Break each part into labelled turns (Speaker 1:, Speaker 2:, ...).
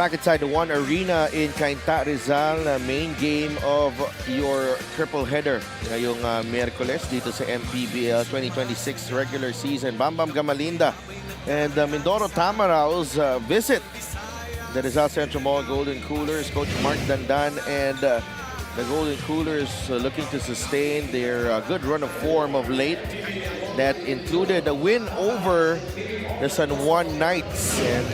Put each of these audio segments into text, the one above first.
Speaker 1: back inside the One Arena in Cainta, Rizal. Main game of your triple header ngayong Miyerkules dito sa MPBL 2026 regular season. Bambam Gamalinda and Mindoro Tamaraos visit the Rizal Central Mall Golden Coolers. Coach Mark Dandan and the Golden Coolers looking to sustain their good run of form of late. That included a win over the San Juan Knights. And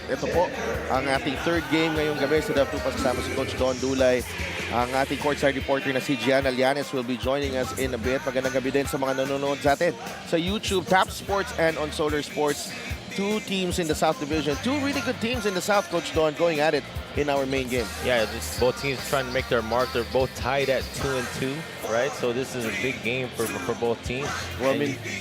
Speaker 1: ito po ang ating third game ngayong gabi sa DAF2 kasama si Coach Don Dulay. Ang ating courtside reporter na si Gianna Llanes will be joining us in a bit. Magandang gabi din sa mga nanonood sa atin sa YouTube, Tap Sports and on Solar Sports. Two teams in the South Division. Two really good teams in the South, Coach Don, going at it in our main game.
Speaker 2: Yeah, both teams trying to make their mark. They're both tied at 2-2, right? So this is a big game for both teams.
Speaker 1: Well,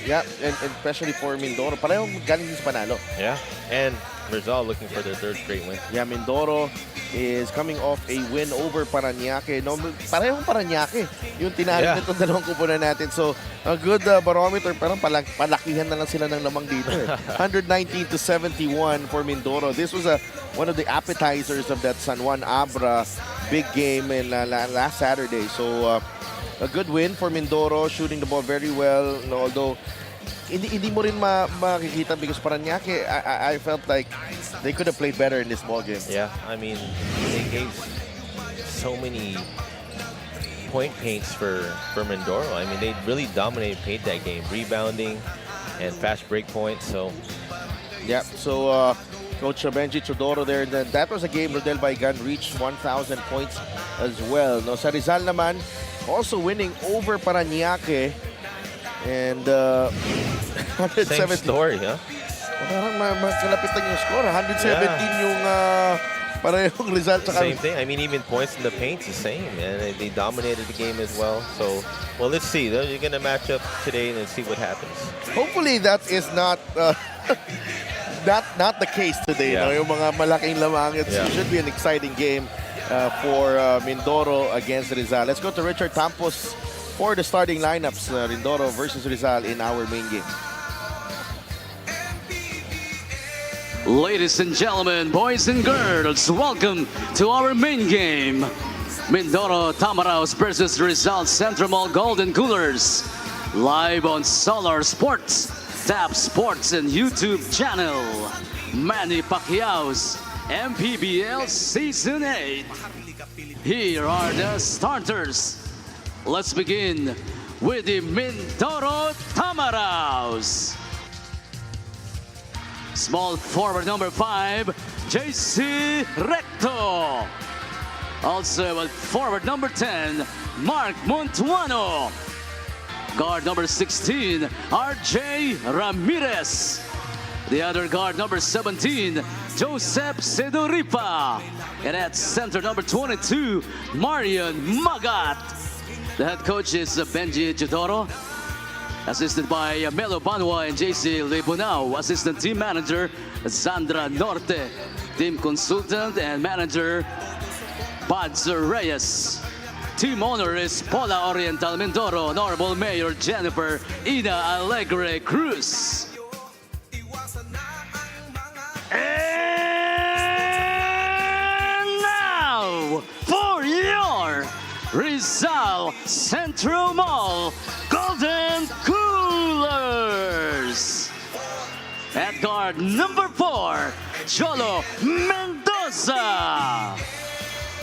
Speaker 1: yeah, and especially for Mindoro. Parehong galing din sa panalo.
Speaker 2: Yeah, and Rizal looking for their third straight win.
Speaker 1: Yeah, Mindoro is coming off a win over Parañaque. No, parehong Parañaque yung tinalo nitong dalawang kupunan natin. So, a good barometer. Parang palakihan na lang sila ng lamang dito. 119-71 for Mindoro. This was one of the appetizers of that San Juan Abra big game in last Saturday. So, a good win for Mindoro, shooting the ball very well. No, although, hindi mo rin makikita because Parañaque, I felt like they could have played better in this ball game.
Speaker 2: Yeah, I mean, they gave so many point paints for Mindoro. I mean, they really dominated paint that game, rebounding and fast break points. So,
Speaker 1: yeah. So, Coach Benji Chodoro there. That was a game Rodel Baigan reached 1,000 points as well. No, sa Rizal naman, also winning over Parañaque. And 117.
Speaker 2: Same story, huh?
Speaker 1: Parang magkalapit lang yung score. 117 yung parehong Rizal.
Speaker 2: Same thing. I mean, even points in the paint's the same. And they dominated the game as well. So, well, let's see. You're going to match up today and see what happens.
Speaker 1: Hopefully that is not not the case today.
Speaker 2: Yeah.
Speaker 1: No? Yung mga malaking lamang. It should be an exciting game for Mindoro against Rizal. Let's go to Richard Campos for the starting lineups, Mindoro versus Rizal in our main game.
Speaker 3: Ladies and gentlemen, boys and girls, welcome to our main game. Mindoro Tamaraos versus Rizal Central Mall Golden Coolers. Live on Solar Sports, Tap Sports and YouTube channel. Manny PACQUIAO'S MPBL Season 8. Here are the starters. Let's begin with the Mindoro Tamaraos. Small forward number 5, JC Recto. Also at forward number 10, Mark Montuano. Guard number 16, RJ Ramirez. The other guard number 17, Joseph Sedoripa. And at center number 22, Marian Magat. The head coach is Benji Chodoro, assisted by Melo Banwa and JC Lebunao. Assistant team manager, Sandra Norte. Team consultant and manager, Buds Reyes. Team owner is Paula Oriental Mindoro. Honorable Mayor Jennifer Ina Alegre Cruz. And now, for your Rizal Central Mall Golden Coolers. At guard number 4, Cholo Mendoza.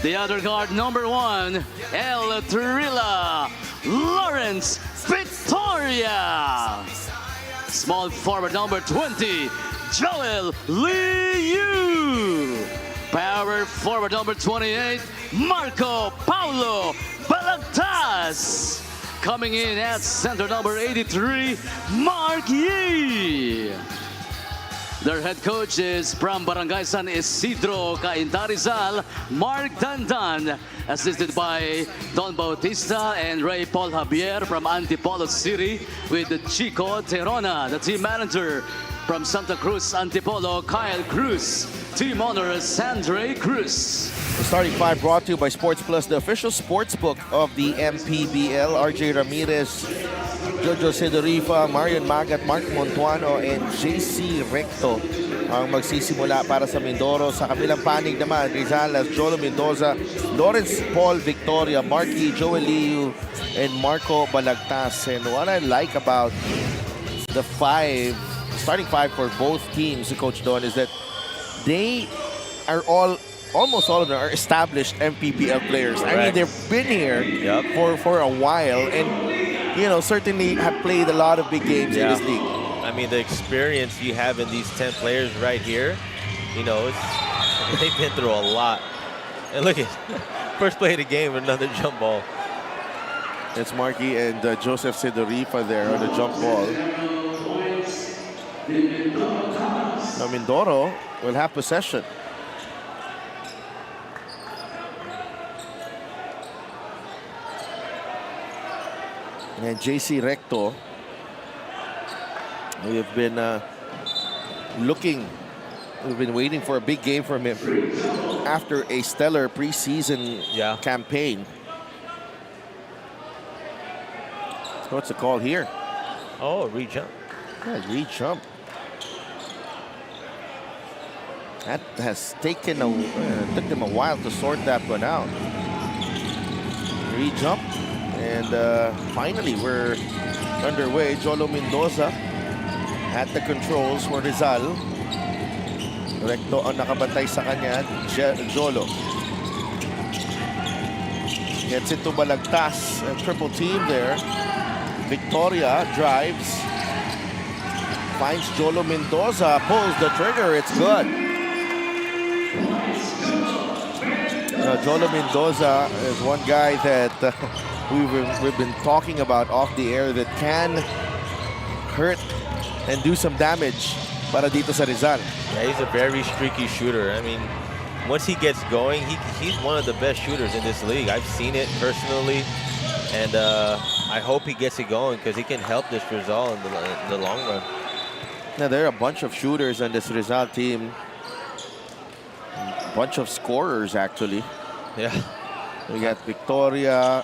Speaker 3: The other guard number 1, El Trilla Lawrence Victoria. Small forward number 20, Joel Liu. Power forward number 28, Marco Paulo Balagtas. Coming in at center number 83, Mark Yee. Their head coach is from Barangay San Isidro, Cainta, Rizal, Mark Dandan. Assisted by Don Bautista and Ray Paul Javier from Antipolo City, with Chico Terona, the team manager. From Santa Cruz, Antipolo, Kyle Cruz. Team owner, Sandre Cruz.
Speaker 1: The starting 5 brought to you by Sports Plus, the official sports book of the MPBL. RJ Ramirez, Jojo Sedorifa, Marian Magat, Mark Montuano, and JC Recto ang magsisimula para sa Mindoro. Sa kabilang panig naman, Rizal as Jolo Mendoza, Lawrence Paul Victoria, Marky, Joel Liu, and Marco Balagtas. And what I like about the starting five for both teams, Coach Don, is that they are almost all of them are established MPBL players. I mean, they've been here for a while, and you know, certainly have played a lot of big games in this league.
Speaker 2: I mean, the experience you have in these 10 players right here, you know, they've been through a lot. And look at first play of the game, another jump ball.
Speaker 1: It's Marky and Joseph Sidorifa there on the jump ball. Now Mindoro will have possession. And JC Recto, we've been we've been waiting for a big game from him after a stellar preseason campaign. So what's the call here?
Speaker 2: Oh, re-jump.
Speaker 1: Yeah, re-jump. That has taken took them a while to sort that one out. Re-jump. And finally, we're underway. Jolo Mendoza at the controls for Rizal. Recto ang nakabantay sa kanya, Jolo. Gets it to Balagtas. A triple team there. Victoria drives. Finds Jolo Mendoza. Pulls the trigger. It's good. Jolo Mendoza is one guy that we've been talking about off the air that can hurt and do some damage para dito sa Rizal.
Speaker 2: Yeah, he's a very streaky shooter. I mean, once he gets going, he's one of the best shooters in this league. I've seen it personally, and I hope he gets it going because he can help this Rizal in the long run.
Speaker 1: Now, there are a bunch of shooters on this Rizal team. A bunch of scorers, actually.
Speaker 2: Yeah.
Speaker 1: We got Victoria.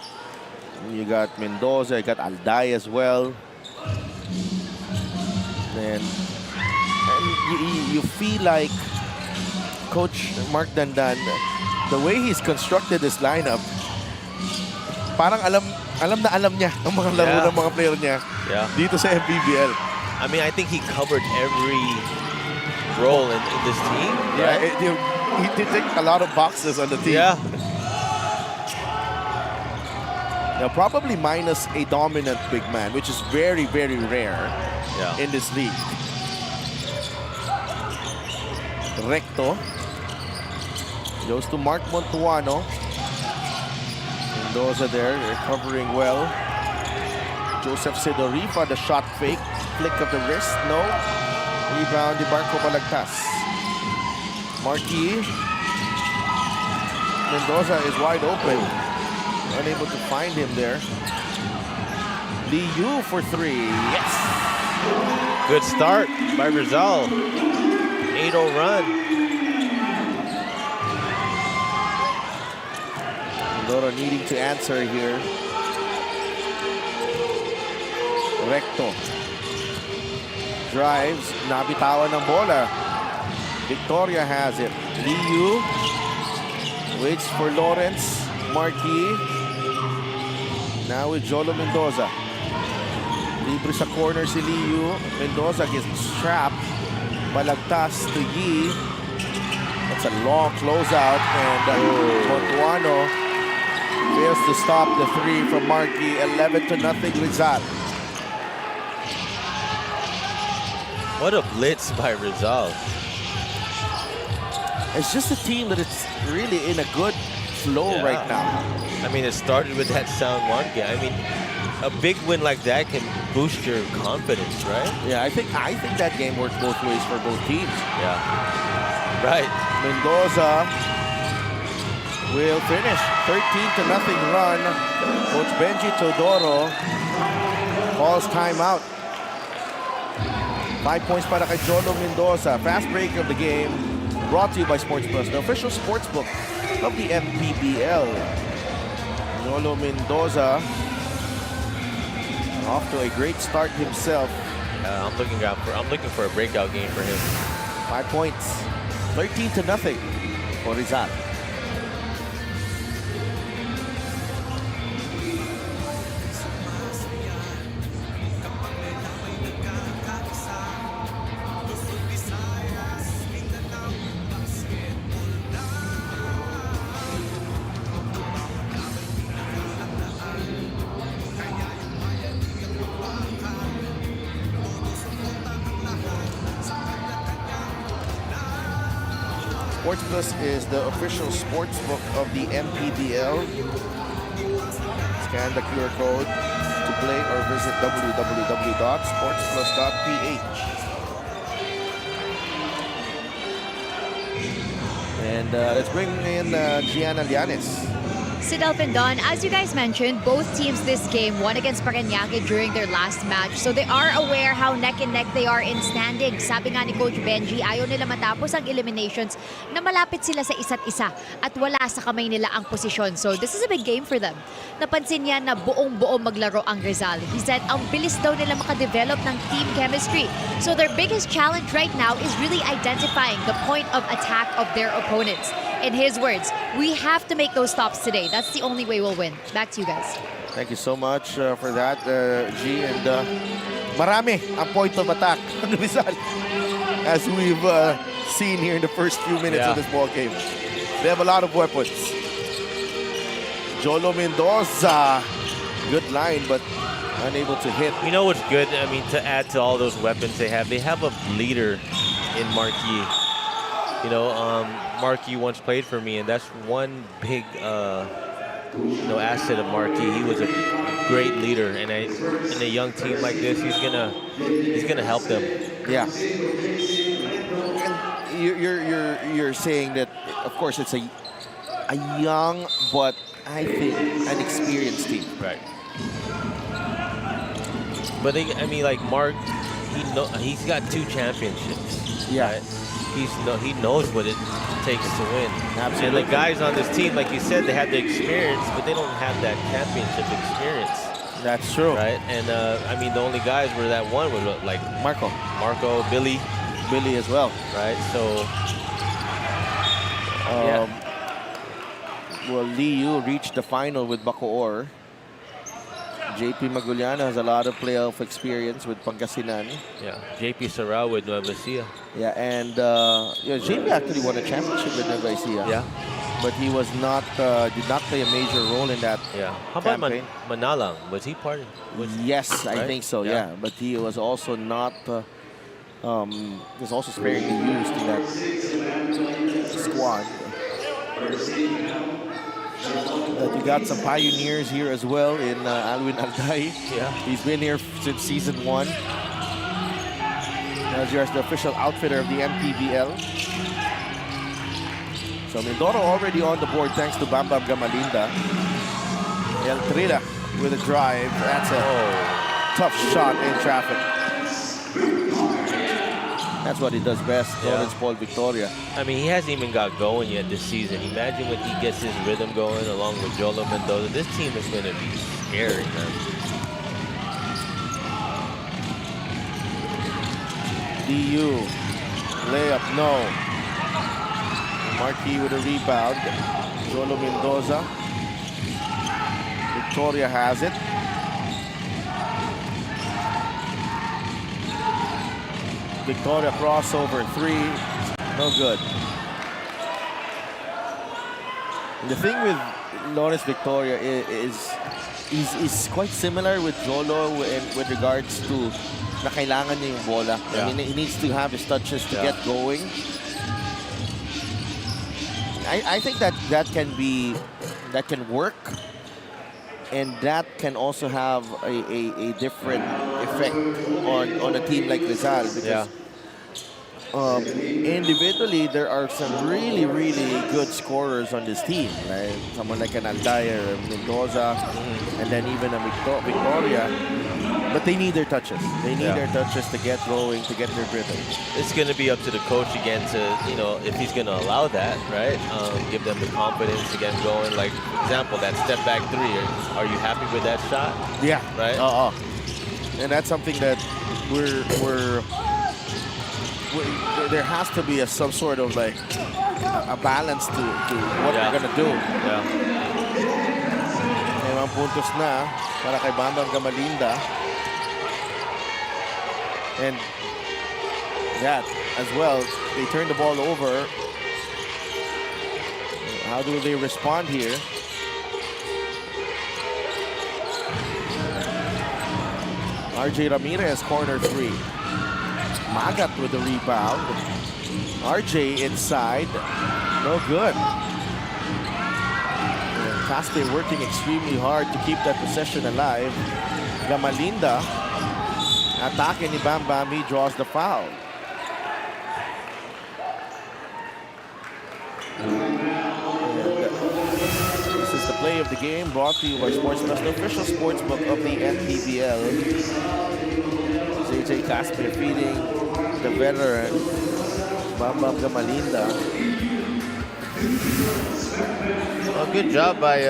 Speaker 1: You got Mendoza, you got Alday as well. And you feel like Coach Mark Dandan, the way he's constructed this lineup, parang alam niya ang mga laro ng mga player niya dito sa MPBL.
Speaker 2: I mean, I think he covered every role in this team.
Speaker 1: Yeah, he did take a lot of boxes on the team.
Speaker 2: Yeah.
Speaker 1: Now, probably minus a dominant big man, which is very, very rare in this league. Recto goes to Mark Montuano. Mendoza there, recovering well. Joseph Sidorifa, the shot fake, flick of the wrist, no. Rebound, Marco Balagtas. Marky. Mendoza is wide open. Unable to find him there. Liu for three. Yes!
Speaker 2: Good start by Rizal. 8-0 run.
Speaker 1: Mindoro needing to answer here. Recto. Drives. Nabitawan ng bola. Victoria has it. Liu waits for Lawrence. Marky. Now with Jolo Mendoza. Libre sa corner si Liu. Mendoza gets trapped. Balagtas to Yi. That's a long closeout. And Montuano fails to stop the three from Marky. 11-0 Rizal.
Speaker 2: What a blitz by Rizal.
Speaker 1: It's just a team that is really in a good flow right now.
Speaker 2: I mean, it started with that sound one game. I mean, a big win like that can boost your confidence, right?
Speaker 1: Yeah, I think that game worked both ways for both teams.
Speaker 2: Yeah. Right.
Speaker 1: Mendoza will finish 13-0 run. Coach Benji Teodoro calls timeout. 5 points para kay Jolo Mendoza. Fast break of the game brought to you by Sports Plus, the official sports book of the MPBL. Jolo Mendoza off to a great start himself.
Speaker 2: I'm looking for a breakout game for him.
Speaker 1: 5 points. 13-0 for Rizal. Sports Plus is the official sports book of the MPBL. Scan the QR code to play or visit www.sportsplus.ph. And let's bring in Gianna Llanes.
Speaker 4: Sidel Don, as you guys mentioned, both teams this game won against Parañaque during their last match. So they are aware how neck and neck they are in standing. Sabi nga ni Coach Benji, ayaw nila matapos ang eliminations na malapit sila sa isa't isa at wala sa kamay nila ang posisyon. So this is a big game for them. Napansin niya na buong-buo maglaro ang Rizal. He said ang bilis daw nila makadevelop ng team chemistry. So their biggest challenge right now is really identifying the point of attack of their opponents. In his words, we have to make those stops today. That's the only way we'll win. Back to you guys.
Speaker 1: Thank you so much for that, G. And marami ang point of attack ng Rizal, as we've seen here in the first few minutes of this ball game. They have a lot of weapons. Jolo Mendoza, good line, but unable to hit.
Speaker 2: You know what's good? I mean, to add to all those weapons they have a leader in Marquis. You know, Marquis once played for me, and that's one big, asset of Marquis. He was a great leader, and in a young team like this, he's gonna help them.
Speaker 1: Yeah. And you're saying that, of course, it's a young but I think an experienced team.
Speaker 2: Right. But I mean, like Mark, he's got 2 championships.
Speaker 1: Yeah.
Speaker 2: Right? He knows what it takes to win.
Speaker 1: Absolutely.
Speaker 2: And the guys on this team, like you said, they have the experience, but they don't have that championship experience.
Speaker 1: That's true.
Speaker 2: Right? And I mean, the only guys were that one was like
Speaker 1: Marco,
Speaker 2: Billy
Speaker 1: as well.
Speaker 2: Right? So,
Speaker 1: well, Liu reached the final with Bacoor. JP Maguliana has a lot of playoff experience with Pangasinan.
Speaker 2: Yeah, JP Sarao with Nueva Ecija.
Speaker 1: Yeah, and JP actually won a championship with Nueva Ecija.
Speaker 2: Yeah.
Speaker 1: But he was not, did not play a major role in that
Speaker 2: How about Manalang? Was he part of
Speaker 1: Yes,
Speaker 2: right?
Speaker 1: I think so, yeah. But he was also not, was also sparingly used in that squad. You got some pioneers here as well in Alwin Alday.
Speaker 2: Yeah.
Speaker 1: He's been here since season 1. As you're the official outfitter of the MPBL. So Mindoro already on the board thanks to Bam Bam Gamalinda. El Trilla with a drive. That's a tough shot in traffic. That's what he does best, Lawrence Paul Victoria.
Speaker 2: I mean, he hasn't even got going yet this season. Imagine when he gets his rhythm going along with Jolo Mendoza. This team is going to be scary, man.
Speaker 1: DU, layup, no. Marquis with a rebound. Jolo Mendoza. Victoria has it. Victoria crossover 3, no good. And the thing with Lawrence Victoria is quite similar with Jolo with regards to na kailangan niya yung bola. I mean, he needs to have his touches to get going. I think that can work, and that can also have a different effect on a team like Rizal, because individually there are some really good scorers on this team, right? Someone like an Alday or Mendoza, and then even a Victoria. But they need their touches. They need their touches to get going, to get their rhythm.
Speaker 2: It's going to be up to the coach again to, if he's going to allow that, right? Give them the confidence to get going. Like, for example, that step back 3. Are you happy with that shot?
Speaker 1: Yeah.
Speaker 2: Right?
Speaker 1: And that's something that we're there has to be some sort of like a balance to what
Speaker 2: Yeah.
Speaker 1: they're gonna do.
Speaker 2: Yeah.
Speaker 1: May mga puntos na para kay Bambam Gamalinda. And that as well, they turn the ball over. How do they respond here? RJ Ramirez, corner 3. Magat with the rebound. RJ inside. No good. Caspe working extremely hard to keep that possession alive. Gamalinda. Atake ni Bam Bam. He draws the foul. This is the play of the game brought to you by Sportsbet, the official sportsbook of the MPBL. JJ Caspe feeding the veteran Bam Bam Gamalinda.
Speaker 2: Well, good job by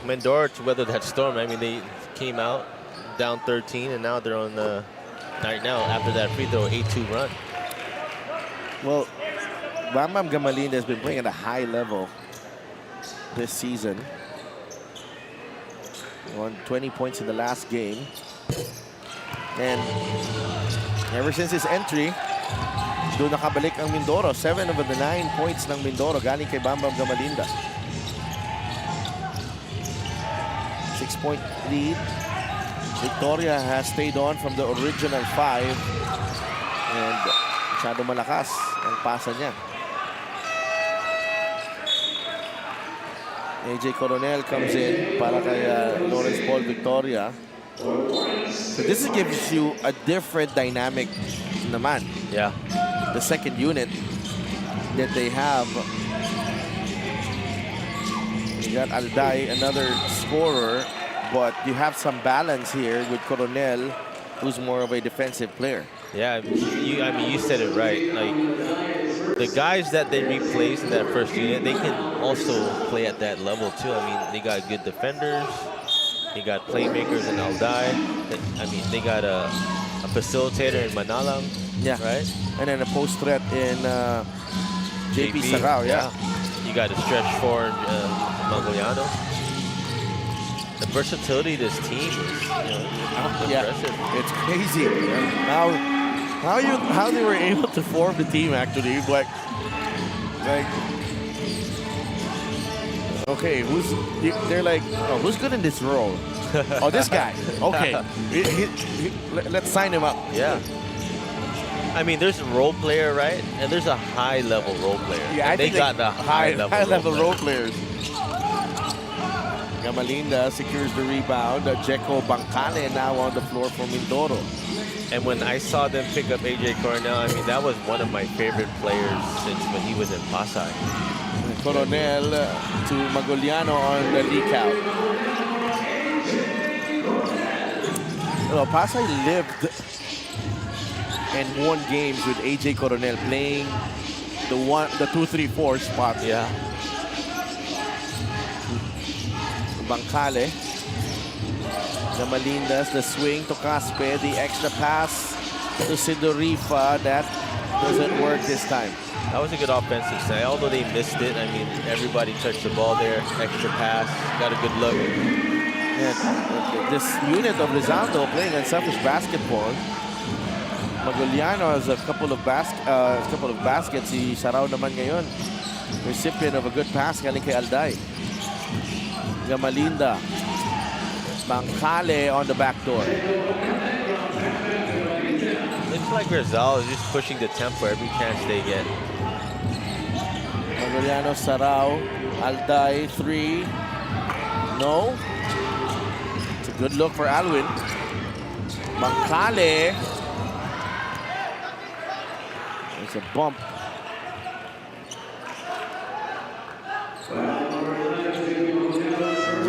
Speaker 2: Mindoro to weather that storm. I mean, they came out down 13, and now they're on the right now after that free throw 8-2 run.
Speaker 1: Well, Bam Bam Gamalinda has been playing at a high level this season. He won 20 points in the last game. And ever since his entry, doon nakabalik ang Mindoro. 7 of the 9 points ng Mindoro galing kay Bam Bam Gamalinda. 6-point lead. Victoria has stayed on from the original 5. And masyado malakas ang pasa niya. AJ Coronel comes in para kay Lawrence Paul Victoria. So this gives you a different dynamic naman.
Speaker 2: Yeah.
Speaker 1: The second unit that they have. You got Alday, another scorer, but you have some balance here with Coronel, who's more of a defensive player.
Speaker 2: Yeah, I mean, you said it right. Like, the guys that they replaced in that first unit, they can also play at that level too. I mean, they got good defenders. They got playmakers in Alday. I mean, they got a facilitator in Manalang.
Speaker 1: Yeah.
Speaker 2: Right?
Speaker 1: And then a post threat in JP Sarao. Yeah.
Speaker 2: You got a stretch forward, Mangogliano. The versatility of this team is, impressive.
Speaker 1: It's crazy. How they were able to form the team actually, like okay, they're like, oh, who's good in this role? Oh, this guy. Okay, let's sign him up.
Speaker 2: Yeah. I mean, there's a role player, right? And there's a high-level role player.
Speaker 1: Yeah,
Speaker 2: they got the
Speaker 1: high-level role players. Gamalinda secures the rebound. Jeko Bancale now on the floor for Mindoro.
Speaker 2: And when I saw them pick up AJ Coronel, I mean, that was one of my favorite players since when he was in Pasay.
Speaker 1: Coronel to Maguliano on the leak out. Well, Pasay lived and won games with AJ Coronel playing the 2-3-4 spot.
Speaker 2: Yeah.
Speaker 1: Bancale. Gamalindas, the swing to Caspe, the extra pass to Sidorifa. That doesn't work this time.
Speaker 2: That was a good offensive side. Although they missed it, I mean, everybody touched the ball there. Extra pass, got a good look.
Speaker 1: Yeah, this unit of Rizal playing unselfish basketball. Maguliano has a couple of baskets. Si Sarao naman ngayon, recipient of a good pass galing kay Alday. Gamalinda. Bancale on the back door.
Speaker 2: Looks like Rizal is just pushing the tempo every chance they get.
Speaker 1: Maguliano, Sarao, Alday, 3. No. It's a good look for Alwin. Bancale. It's a bump.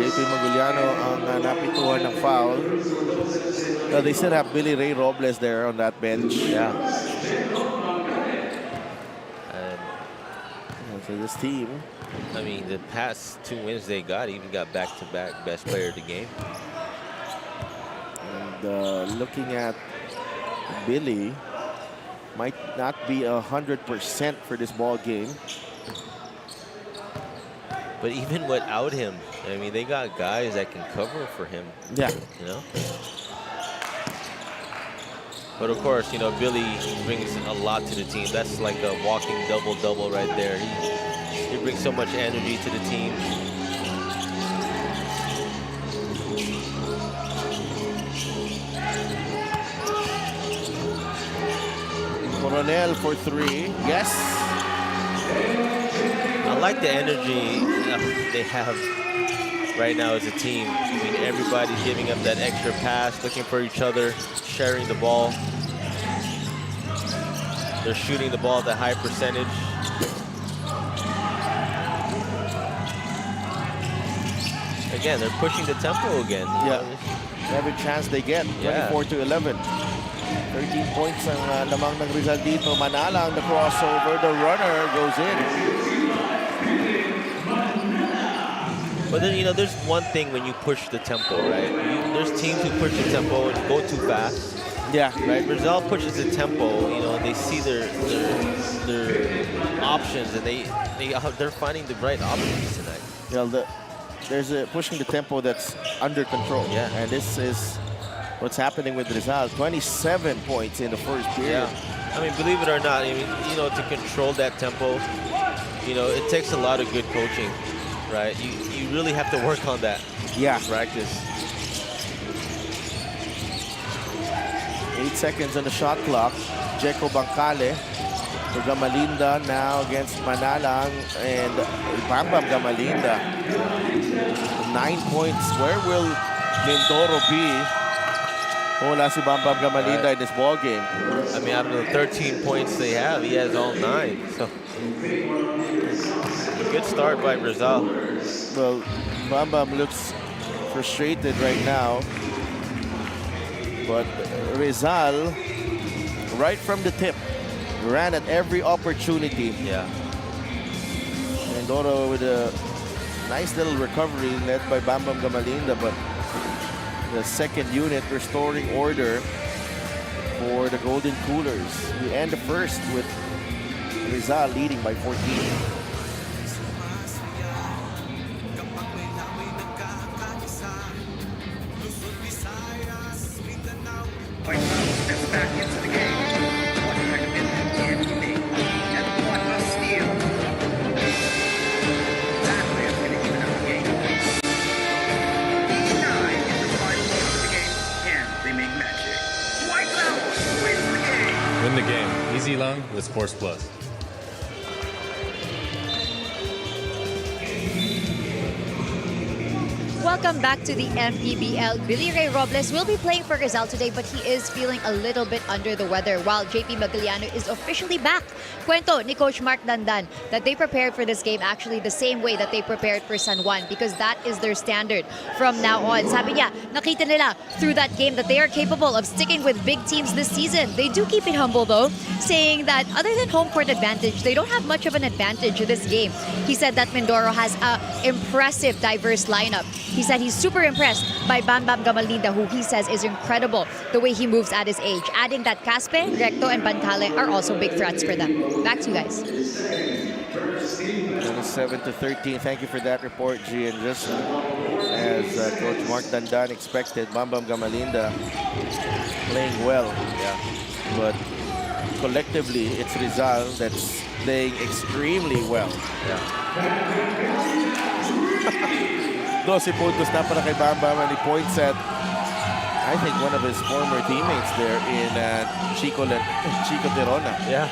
Speaker 1: JP Maguliano ang napituhan ng foul. They still have Billy Ray Robles there on that bench.
Speaker 2: Yeah.
Speaker 1: So this team,
Speaker 2: I mean, the past 2 wins they got, even got back-to-back best player of the game.
Speaker 1: and looking at Billy, might not be 100% for this ball game.
Speaker 2: But even without him, I mean, they got guys that can cover for him.
Speaker 1: Yeah.
Speaker 2: You know? But of course, you know, Billy brings a lot to the team. That's like a walking double-double right there. He brings so much energy to the team.
Speaker 1: Coronel for 3. Yes.
Speaker 2: I like the energy they have right now as a team. I mean, everybody's giving up that extra pass, looking for each other, sharing the ball. They're shooting the ball at a high percentage. Again, they're pushing the tempo again.
Speaker 1: Yeah. Every chance they get. 24-11. 13 points ang lamang ng Rizal dito. Manalang, the crossover, the runner goes in.
Speaker 2: But then, you know, there's one thing when you push the tempo, right? There's teams who push the tempo and go too fast.
Speaker 1: Yeah.
Speaker 2: Right? Rizal pushes the tempo, you know, they see their options, and they're finding the right options tonight.
Speaker 1: Well, there's a pushing the tempo that's under control.
Speaker 2: Yeah.
Speaker 1: And this is what's happening with Rizal. 27 points in the first period.
Speaker 2: Yeah. I mean, believe it or not, I mean, you know, to control that tempo, you know, it takes a lot of good coaching, right? You really have to work on that.
Speaker 1: Yeah.
Speaker 2: Practice.
Speaker 1: 8 seconds on the shot clock. Jeco Bancale to Gamalinda now against Manalang and Bambam Gamalinda. 9 points. Where will Mindoro be? Wala si Bambam Gamalinda in this ball game.
Speaker 2: I mean, out of the 13 points they have, he has all 9. So, good start by Rizal.
Speaker 1: Well, Bambam looks frustrated right now. But Rizal, right from the tip, ran at every opportunity.
Speaker 2: Yeah.
Speaker 1: Mindoro with a nice little recovery led by Bambam Gamalinda, but the second unit restoring order for the Golden Coolers. We end the first with Rizal leading by 14.
Speaker 5: Steps back into the game. What commitment can he make? And what a steal. That way is going to even up the game. 89 in the final quarter of the game. Can they make magic? White out wins the game.
Speaker 6: Win the game. Easy lang with Sports Plus.
Speaker 4: Welcome back to the MPBL. Billy Ray Robles will be playing for Rizal today, but he is feeling a little bit under the weather, while JP Magaliano is officially back. Kwento ni Coach Mark Dandan that they prepared for this game actually the same way that they prepared for San Juan, because that is their standard from now on. Sabi niya, nakita nila through that game that they are capable of sticking with big teams this season. They do keep it humble though, saying that other than home court advantage, they don't have much of an advantage this game. He said that Mindoro has a impressive, diverse lineup. He said he's super impressed by Bambam Gamalinda, who he says is incredible the way he moves at his age. Adding that Caspe, Recto, and Bancale are also big threats for them. Back to you guys.
Speaker 1: 27-13. Thank you for that report, G. And just as Coach Mark Dandan expected, Bambam Gamalinda playing well.
Speaker 2: Yeah.
Speaker 1: But collectively, it's Rizal that's playing extremely well.
Speaker 2: Yeah.
Speaker 1: 12 puntos na para kay Bambam, and he points at, I think, one of his former teammates there in Chico Tirona.
Speaker 2: Yeah.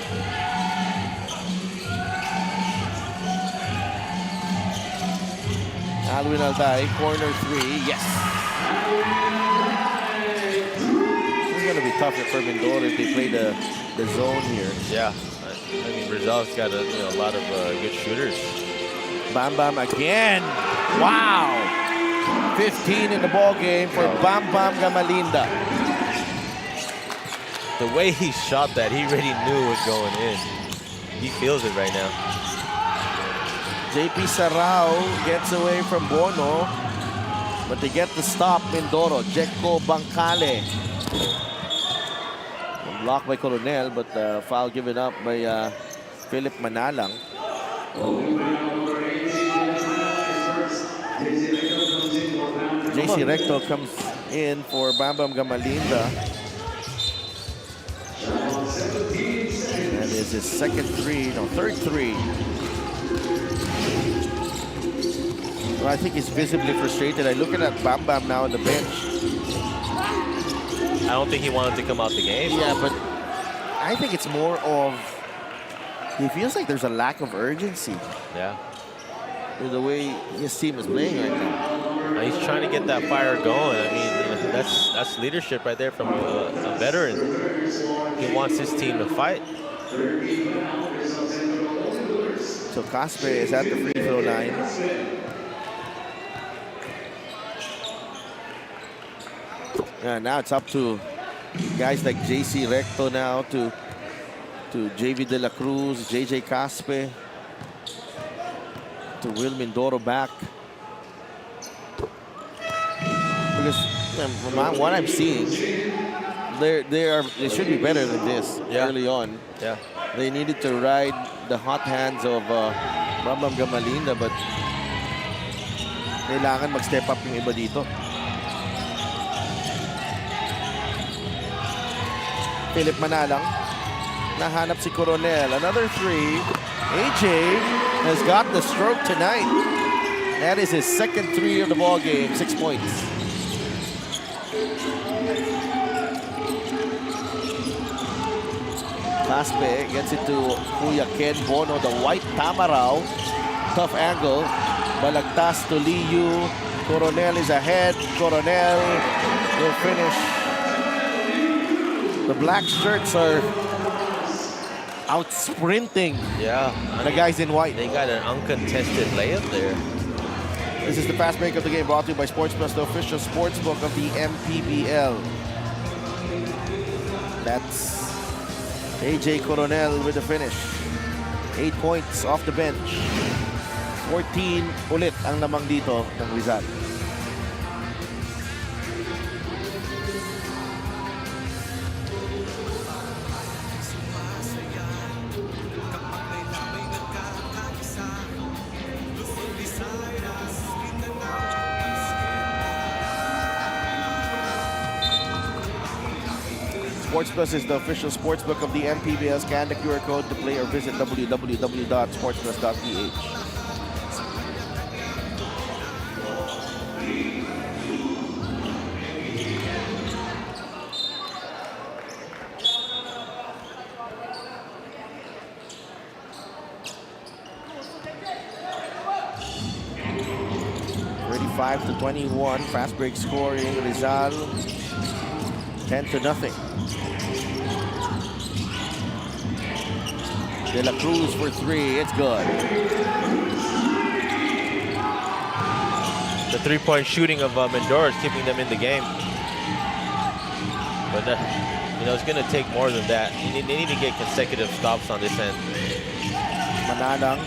Speaker 1: Alwin Alday, corner 3, yes. It's going to be tough for Mindoro if they play the zone here.
Speaker 2: Yeah. I mean, Rizal's got a lot of good shooters.
Speaker 1: Bambam again. Wow. 15 in the ball game for Bambam Gamalinda.
Speaker 2: The way he shot that, he already knew it was going in. He feels it right now.
Speaker 1: JP Sarao gets away from Bono, but they get the stop. Mindoro, Jeco Bancale. Blocked by Coronel, but foul given up by Philip Manalang. JC Recto comes in for Bam Bam Gamalinda. That is his third three. Well, I think he's visibly frustrated. I look at that Bam Bam now on the bench.
Speaker 2: I don't think he wanted to come out the game.
Speaker 1: Yeah, but I think it's more of he feels like there's a lack of urgency.
Speaker 2: Yeah.
Speaker 1: With the way his team is playing right now.
Speaker 2: He's trying to get that fire going. I mean, that's leadership right there from a veteran. He wants his team to fight.
Speaker 1: So Caspe is at the free throw line. Now it's up to guys like JC Recto now to JV De La Cruz, JJ Caspe, to Will Mindoro back. Because from what I'm seeing, they should be better than this early on.
Speaker 2: Yeah.
Speaker 1: They needed to ride the hot hands of Bam Bam Gamalinda, but kailangan mag-step up yung iba dito. Philip Manalang. Nahanap si Coronel. Another three. AJ has got the stroke tonight. That is his second three of the ball game. 6 points. Caspe gets it to Kuya Ken Bono, the white Tamarao. Tough angle. Balagtas to Liu. Coronel is ahead. Coronel will finish. The black shirts are out sprinting.
Speaker 2: Yeah.
Speaker 1: The guys in white.
Speaker 2: They got an uncontested layup there.
Speaker 1: This is the fast break of the game, brought to you by Sports Plus, the official sports book of the MPBL. That's AJ Coronel with the finish. 8 points off the bench. 14 ulit ang lamang dito ng Rizal. Sports Plus is the official sports book of the MPBL. Scan the QR code to play or visit www.sportsplus.ph. To 21, fast break scoring. Rizal 10-0. De La Cruz for three, it's good.
Speaker 2: The three-point shooting of Mindoro is keeping them in the game. But it's going to take more than that. They need to get consecutive stops on this end.
Speaker 1: Manalang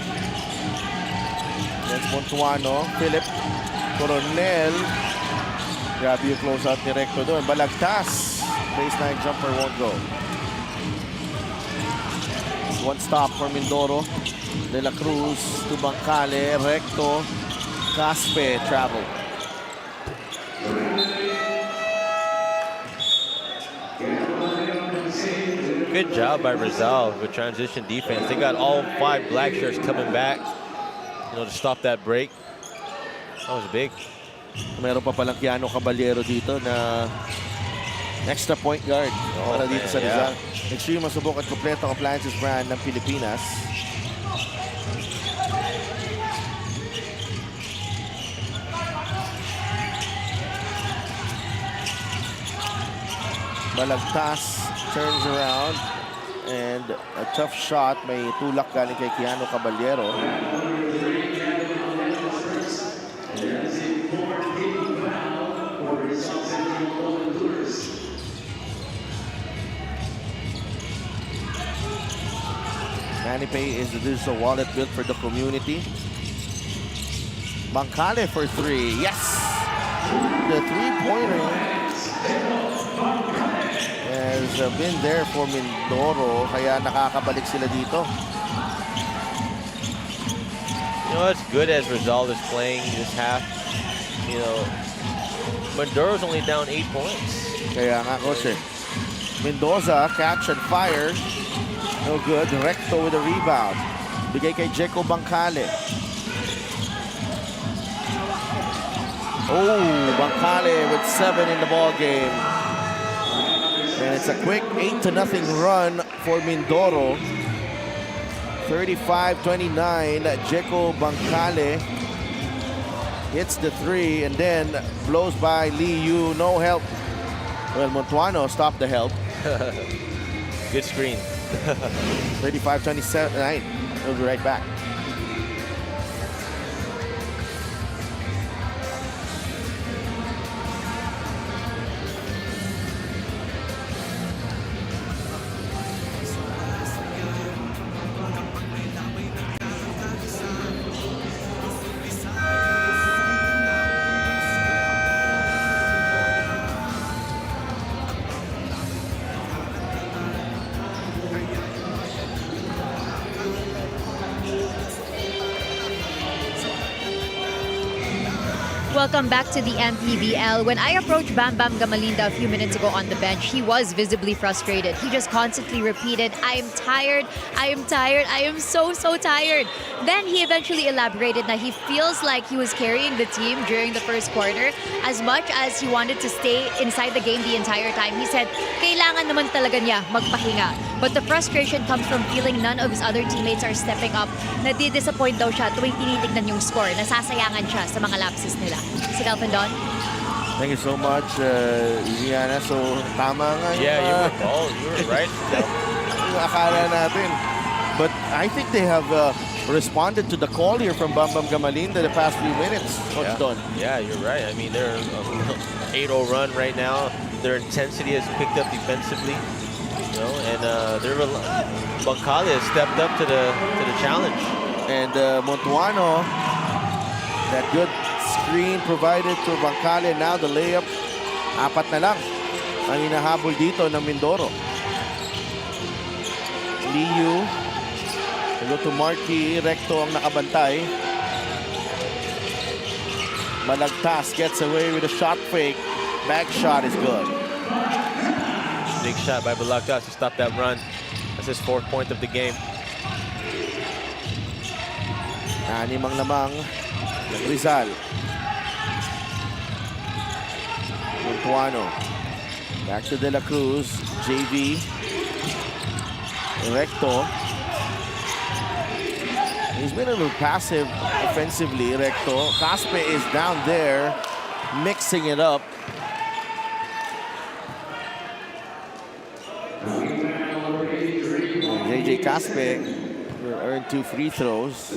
Speaker 1: against Montuano. Philip Coronel. Grabe yung close-out ni Recto doon. Balagtas. Baseline jumper won't go. One stop for Mindoro. De La Cruz to Bancale. Recto. Caspe travel.
Speaker 2: Good job by Rizal with transition defense. They got all 5 black shirts coming back, to stop that break. That was big.
Speaker 1: Meron pa palang Keanu Caballero dito na extra point guard para dito sa Rizal. Extreme masubok at kompleto ang appliances brand ng Pilipinas. Balagtas turns around and a tough shot. May tulak galing kay Keanu Caballero. MANNY Pay is the digital wallet built for the community. Bancale for three. Yes! The three-pointer Has been there for Mindoro, kaya nakakabalik sila dito.
Speaker 2: You know, it's good as Rizal is playing this half. You know, Mindoro's only down 8 points.
Speaker 1: Kaya nga, Coach. Mendoza, catch and fire. No good. Recto with a rebound. Bigay kay Jeco Bangkale. Oh, Bangkale with 7 in the ball game. And it's a quick 8-0 run for Mindoro. 35-29. Jeco Bangkale hits the 3 and then blows by Lee Yu. No help. Well, Montuano stopped the help.
Speaker 2: Good screen.
Speaker 1: 35-27. We'll be right back.
Speaker 4: Welcome back to the MPBL. When I approached Bam Bam Gamalinda a few minutes ago on the bench, he was visibly frustrated. He just constantly repeated, I am tired, I am tired, I am so tired. Then he eventually elaborated that he feels like he was carrying the team during the first quarter as much as he wanted to stay inside the game the entire time. He said, kailangan naman talaga niya magpahinga. But the frustration comes from feeling none of his other teammates are stepping up. Nadi-disappoint daw siya tuwing tinitignan yung score. Nasasayangan siya sa mga lapses nila. Si Calvin Don?
Speaker 1: Thank you so much, Liana. So, tama nga
Speaker 2: You were right.
Speaker 1: yung akala natin. But I think they have responded to the call here from Bam Bam Gamalinda the past few minutes. Coach Don.
Speaker 2: Yeah, you're right. I mean, they're 8-0 run right now. Their intensity has picked up defensively. You know, and Bangkale has stepped up to the challenge.
Speaker 1: And Montuano, that good screen provided to Bangkale. Now the layup, 4 na lang ang inahabol dito ng Mindoro. Liu, go to Marky, Recto ang nakabantay. Malagtas gets away with a shot fake. Back shot is good.
Speaker 2: Big shot by Balagtas to stop that run. That's his 4th point of the game.
Speaker 1: 6 ang lamang ng Rizal. Montuano. Back to De La Cruz. JV. Recto. He's been a little passive offensively, Recto. Caspe is down there, mixing it up. JJ Caspe will earn 2 free throws.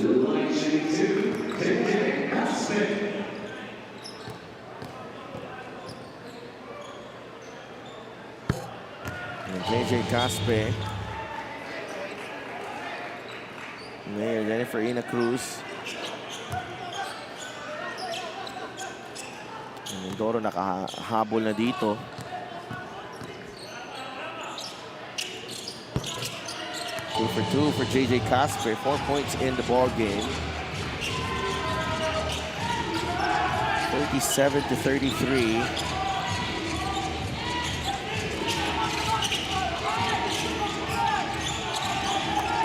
Speaker 1: And JJ Caspe. Mayor Jennifer Ina Cruz. Mindoro nakahabol na dito. 2 for 2 for JJ Caspe. 4 points in the ball game. 37-33.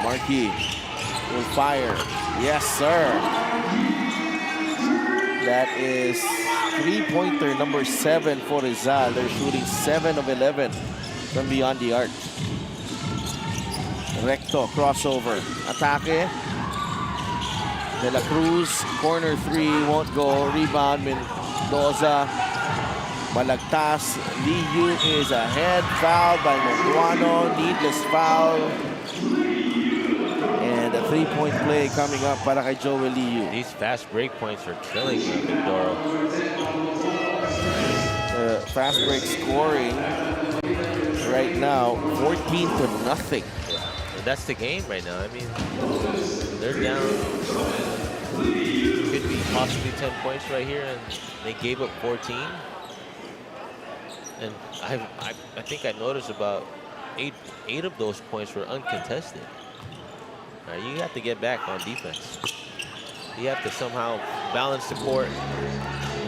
Speaker 1: Markey will fire. Yes, sir. That is 3-pointer number 7 for Rizal. They're shooting 7 of 11 from beyond the arc. Recto, crossover. Atake. De La Cruz, corner 3, won't go. Rebound, Mendoza. Malagtas. Liu is ahead. Foul by Montuano. Needless foul. And a 3-point play coming up para kay Joel Liu.
Speaker 2: These fast break points are killing Mindoro.
Speaker 1: Fast break scoring right now, 14-0.
Speaker 2: That's the game right now. I mean, they're down. Could be possibly 10 points right here, and they gave up 14. And I think I noticed about eight of those points were uncontested. All right, you have to get back on defense. You have to somehow balance the court.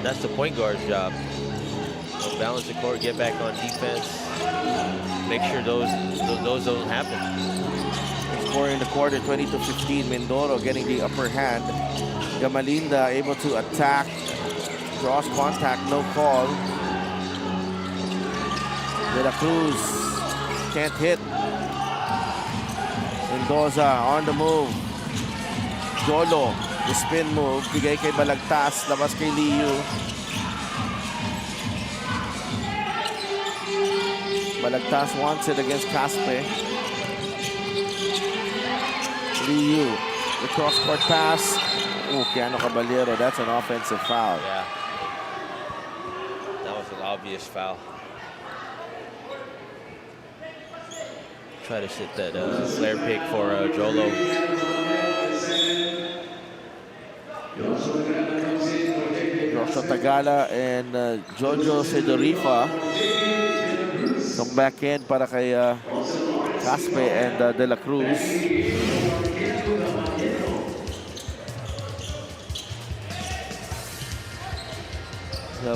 Speaker 2: That's the point guard's job. So balance the court, get back on defense, make sure those don't happen.
Speaker 1: Score in the quarter, 20-15. Mindoro getting the upper hand. Gamalinda able to attack. Cross contact, no call. De La Cruz can't hit. Mendoza on the move. Jolo, the spin move. Bigay kay Balagtas, labas kay Liu. Balagtas wants it against Caspe. Liu, the cross-court pass. Oh, Keanu Caballero, that's an offensive foul.
Speaker 2: Yeah. That was an obvious foul. Try to sit that flare pick for Jolo.
Speaker 1: Joshua Tagala and Jojo Sedorifa come back in para kay Caspe and De La Cruz.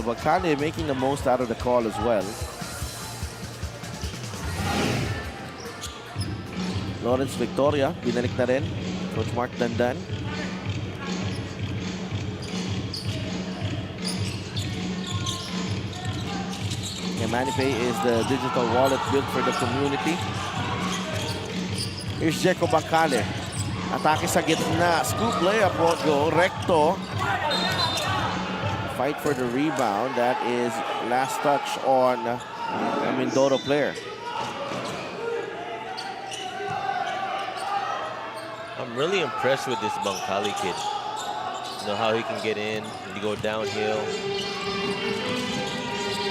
Speaker 1: Bacane making the most out of the call as well. Lawrence Victoria, binalik na rin. Coach Mark Dandan. And MANNY Pay is the digital wallet built for the community. Here's Jeco Bacale. Atake sa gitna. Scoop layup won't go. Recto. Fight for the rebound. That is last touch on a Mindoro player.
Speaker 2: I'm really impressed with this Bancali kid. You know how he can get in, and you go downhill.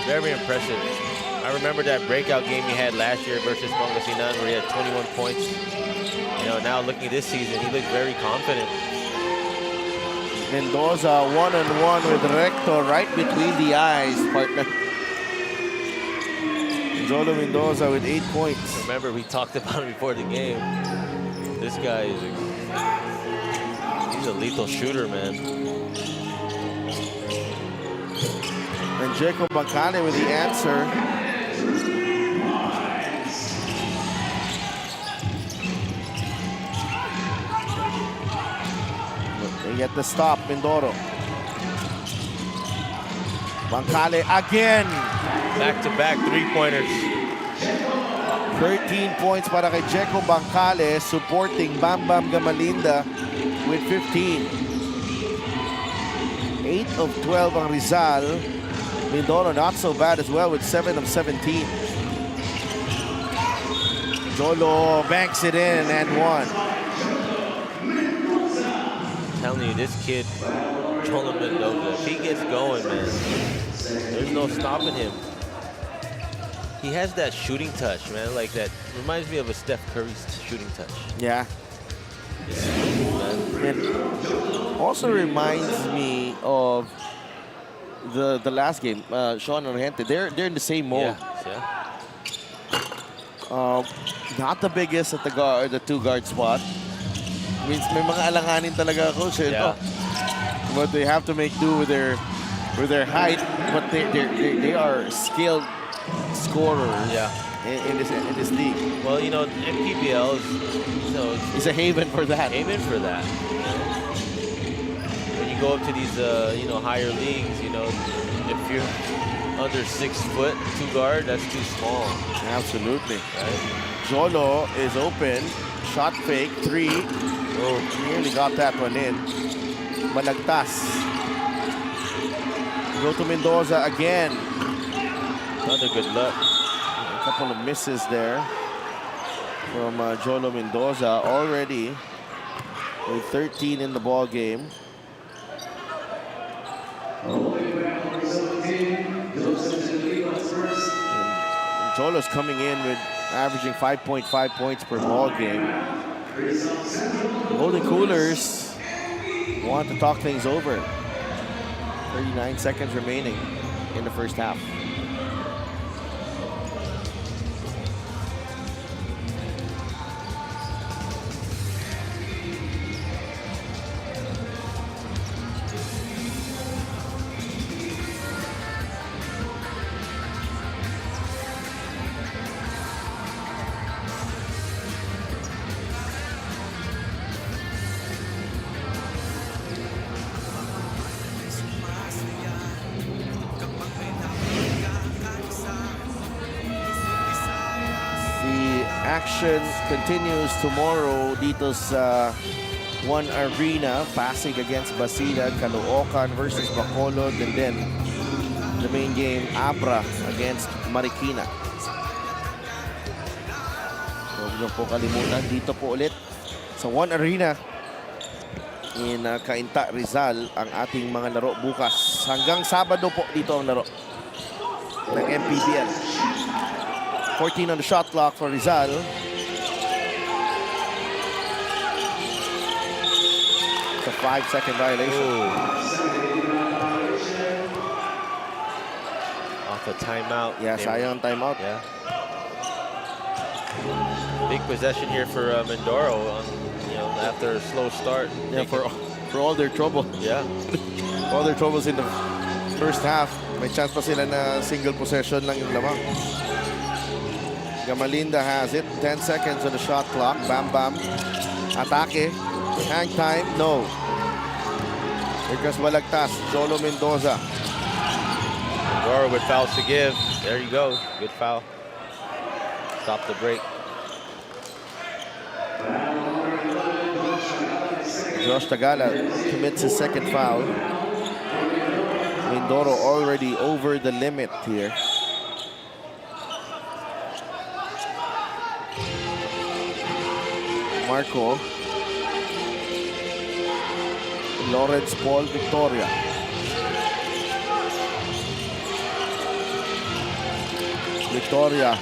Speaker 2: Very impressive. I remember that breakout game he had last year versus Pangasinan where he had 21 points. You know, now looking at this season, he looks very confident.
Speaker 1: Mendoza one-on-one with Recto right between the eyes, partner. Jolo Mendoza with 8 points.
Speaker 2: Remember, we talked about him before the game. This guy is he's a lethal shooter, man.
Speaker 1: And Jacob Bacale with the answer. They get the stop, Mindoro. Bacale again.
Speaker 2: Back-to-back three-pointers.
Speaker 1: 13 points para kay Jeco Bacale, supporting Bam Bam Gamalinda with 15. 8 of 12 ang Rizal. Mindoro not so bad as well with 7 of 17. Jolo banks it in and one.
Speaker 2: I'm telling you, this kid, Jolo Mendoza, if he gets going, man, there's no stopping him. He has that shooting touch, man. Like that reminds me of a Steph Curry's shooting touch.
Speaker 1: Yeah.
Speaker 2: It's smooth, man.
Speaker 1: It also reminds me of the last game, Sean and Gente. They're in the same mold.
Speaker 2: Yeah.
Speaker 1: Not the biggest at the two-guard spot. Means may mga alanganin talaga, Coach.
Speaker 2: Yeah.
Speaker 1: But they have to make do with their height. But they are skilled scorers.
Speaker 2: Yeah.
Speaker 1: In this league.
Speaker 2: Well, you know, MPBL is, you know,
Speaker 1: it's a haven for that.
Speaker 2: Haven for that. You know? When you go up to these, you know, higher leagues, you know, if you're under 6 foot, two guard, that's too small.
Speaker 1: Absolutely.
Speaker 2: Right?
Speaker 1: Jolo is open. Shot fake, 3. Oh, nearly got that one in. Balagtas. Go to Mendoza again.
Speaker 2: Another good look.
Speaker 1: A couple of misses there from Jolo Mendoza, already with 13 in the ball game. And Jolo's coming in with averaging 5.5 points per ball game. Golden Coolers want to talk things over. 39 seconds remaining in the first half. action continues tomorrow dito sa One Arena. Pasig against Basilan, Caloocan versus Bacolod, and then the main game, Abra against Marikina. Huwag niyo po kalimutan, dito po ulit sa One Arena in Cainta, Rizal ang ating mga laro bukas. Hanggang Sabado po dito ang laro ng MPBL. 14 on the shot clock for Rizal. It's a 5-second violation.
Speaker 2: Off a timeout.
Speaker 1: Yeah, sayang timeout.
Speaker 2: Yeah. Big possession here for Mindoro. You know, after a slow start.
Speaker 1: Yeah, for all their trouble.
Speaker 2: Yeah.
Speaker 1: All their troubles in the first half. May chance pa sila na single possession lang yung lamang. Gamalinda has it. 10 seconds on the shot clock. Bam Bam. Atake. Hang time. No. Here comes Balagtas. Jolo Mendoza.
Speaker 2: Mindoro with fouls to give. There you go. Good foul. Stop the break.
Speaker 1: Josh Tagala commits his second foul. Mindoro already over the limit here. Marco. Lawrence Paul Victoria. Victoria.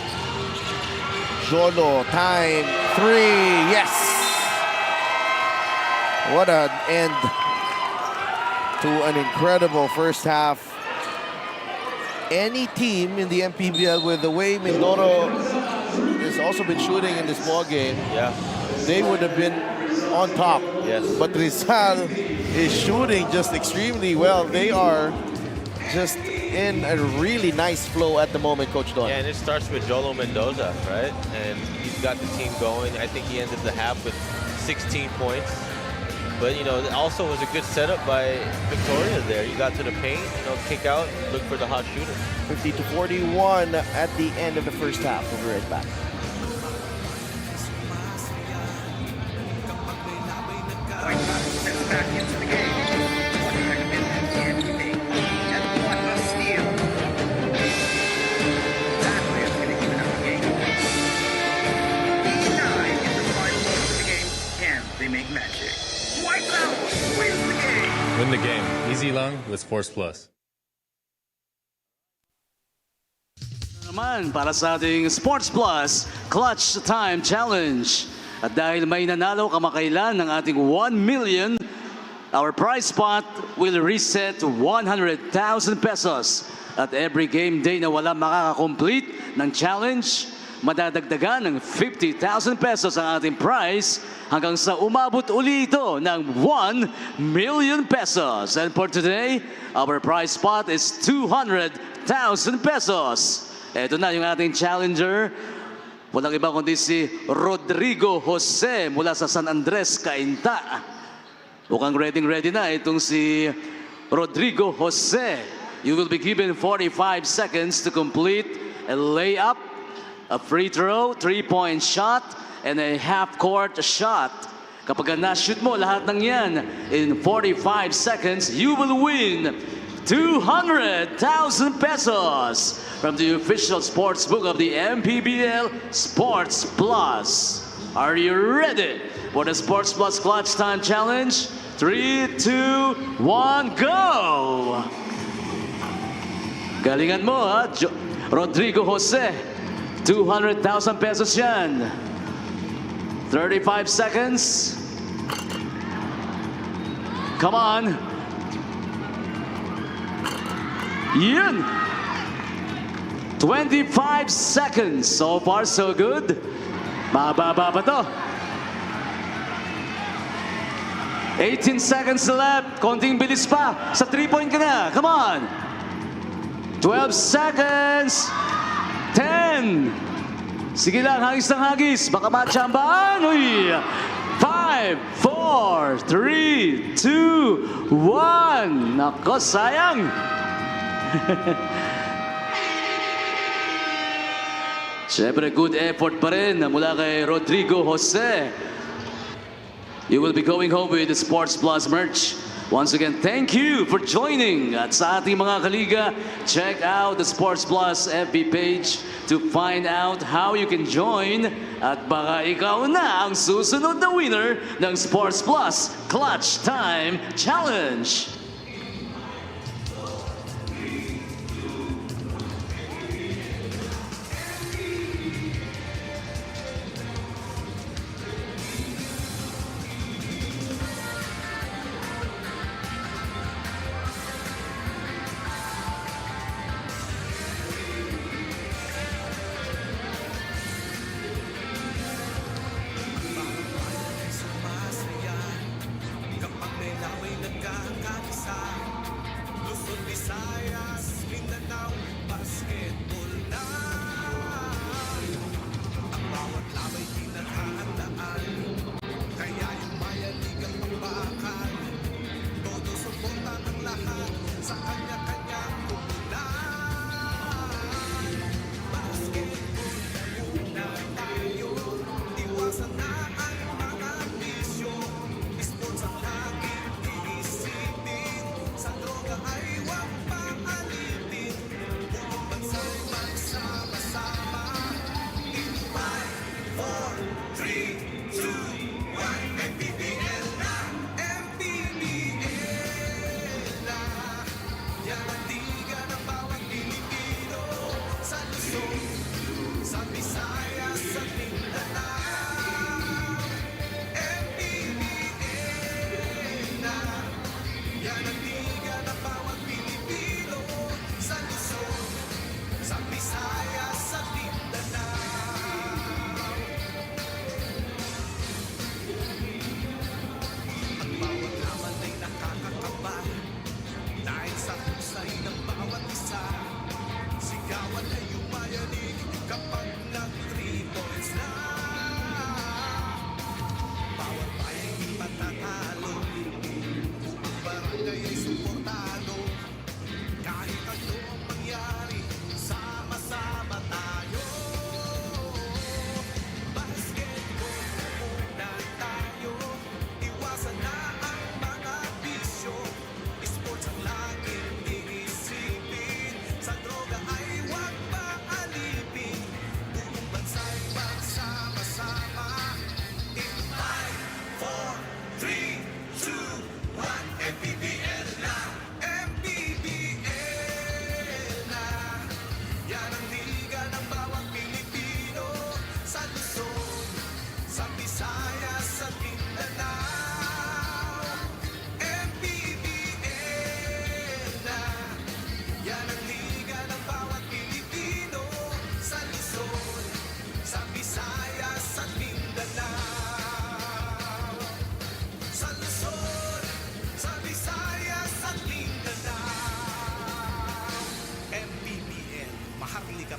Speaker 1: Jolo, time, 3, yes! What an end to an incredible first half. Any team in the MPBL, with the way Mindoro has also been shooting in this ball game,
Speaker 2: Yeah.
Speaker 1: they would have been on top.
Speaker 2: Yes.
Speaker 1: But Rizal is shooting just extremely well. They are just in a really nice flow at the moment, Coach Don.
Speaker 2: Yeah, and it starts with Jolo Mendoza, right? And he's got the team going. I think he ended the half with 16 points. But, you know, it also was a good setup by Victoria there. You got to the paint, you know, kick out, look for the hot shooter.
Speaker 1: 50-41 at the end of the first half. We'll be right back.
Speaker 5: White Sox steps back into the game. What recommended can he make? And what a steal. Packquiao'S going to even up the game. 89 in the final moments of the game. Can they make magic? White Sox wins the game.
Speaker 6: Win the game. Easy lang with Sports Plus.
Speaker 3: Naman para sa ating Sports Plus Clutch Time Challenge. At dahil may nanalo kamakailan ng ating 1 million, our prize pot will reset to 100,000 pesos. At every game day na wala makaka-complete ng challenge, madadagdagan ng 50,000 pesos ang ating prize hanggang sa umabot uli ito ng 1 million pesos. And for today, our prize pot is 200,000 pesos. Ito na yung ating challenger. Walang iba kundi si Rodrigo Jose mula sa San Andres, Cainta. Mukhang ready na itong si Rodrigo Jose. You will be given 45 seconds to complete a layup, a free throw, 3-point shot, and a half-court shot. Kapag na-shoot mo lahat ng yan in 45 seconds, you will win 200,000 pesos from the official sports book of the MPBL Sports Plus. Are you ready for the Sports Plus Clutch Time Challenge? 3, 2, 1, go! Galingan mo, ha? Rodrigo Jose. 200,000 pesos yan. 35 seconds. Come on. Yun. 25 seconds. So far, so good. Mababa pa to. 18 seconds left. Konting bilis pa. Sa 3-point ka na. Come on. 12 seconds. 10. Sige lang, hagis ng hagis. Baka matsyambaan. Uy. 5, 4, 3, 2, 1. Nako, sayang. Siyempre, good effort pa rin mula kay Rodrigo Jose. You will be going home with the Sports Plus merch. Once again, thank you for joining. At sa ating mga kaliga, check out the Sports Plus FB page to find out how you can join. At baka ikaw na ang susunod na winner ng Sports Plus Clutch Time Challenge.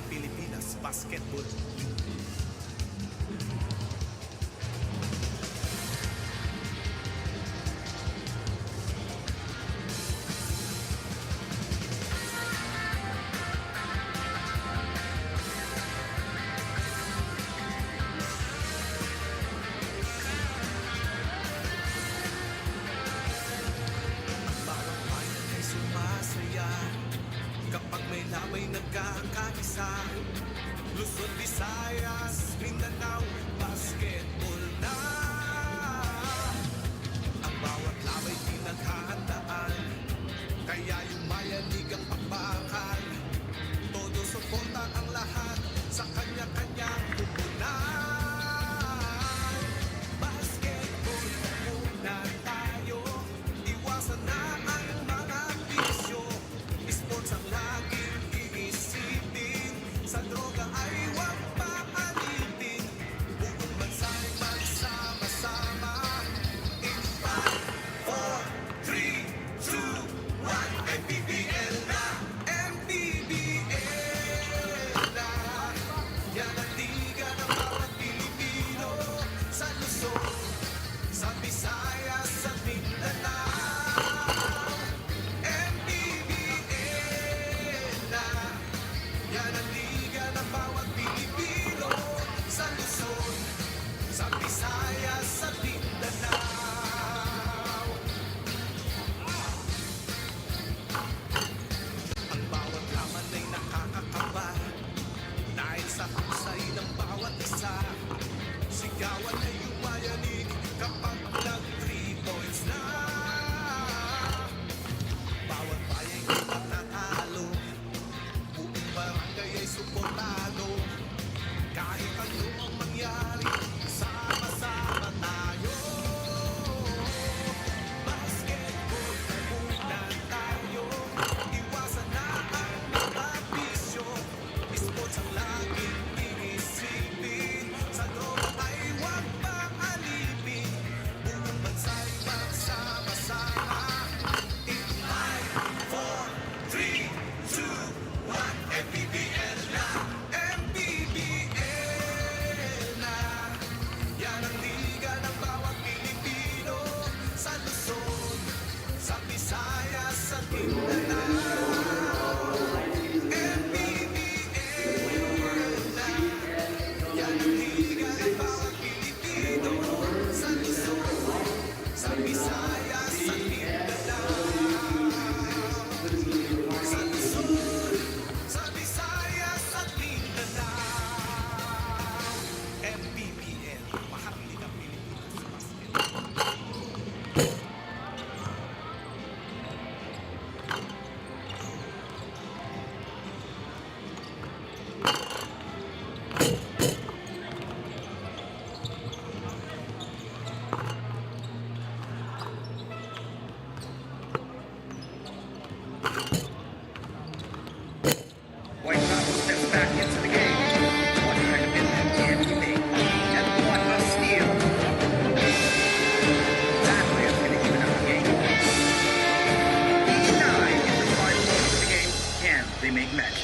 Speaker 7: Pilipinas Basketball. Bawat bayan ay sumasaya kapag may labay nagkakaisa. Luzon, Visayas, Mindanao, basketball na. Ang bawat labay pinaghahandaan, kaya yung mayanig ang pakbakan. Todo suporta ang lahat sa kanya-kanyang pupunan. Basketball muna tayo, iwasan na ang mga bisyo. Sports ang laging iisipin, sa droga ay huwag paalitin. Buong bansa'y magsama-sama. In 5, 4, 3, 2, 1, MPBL na. MPBL na. Yan ang liga ng bawat Pilipino. Sa Luzon, sa Visayas, sa Mindanao. MPBL na. Yan ang liga ng bawat Pilipino.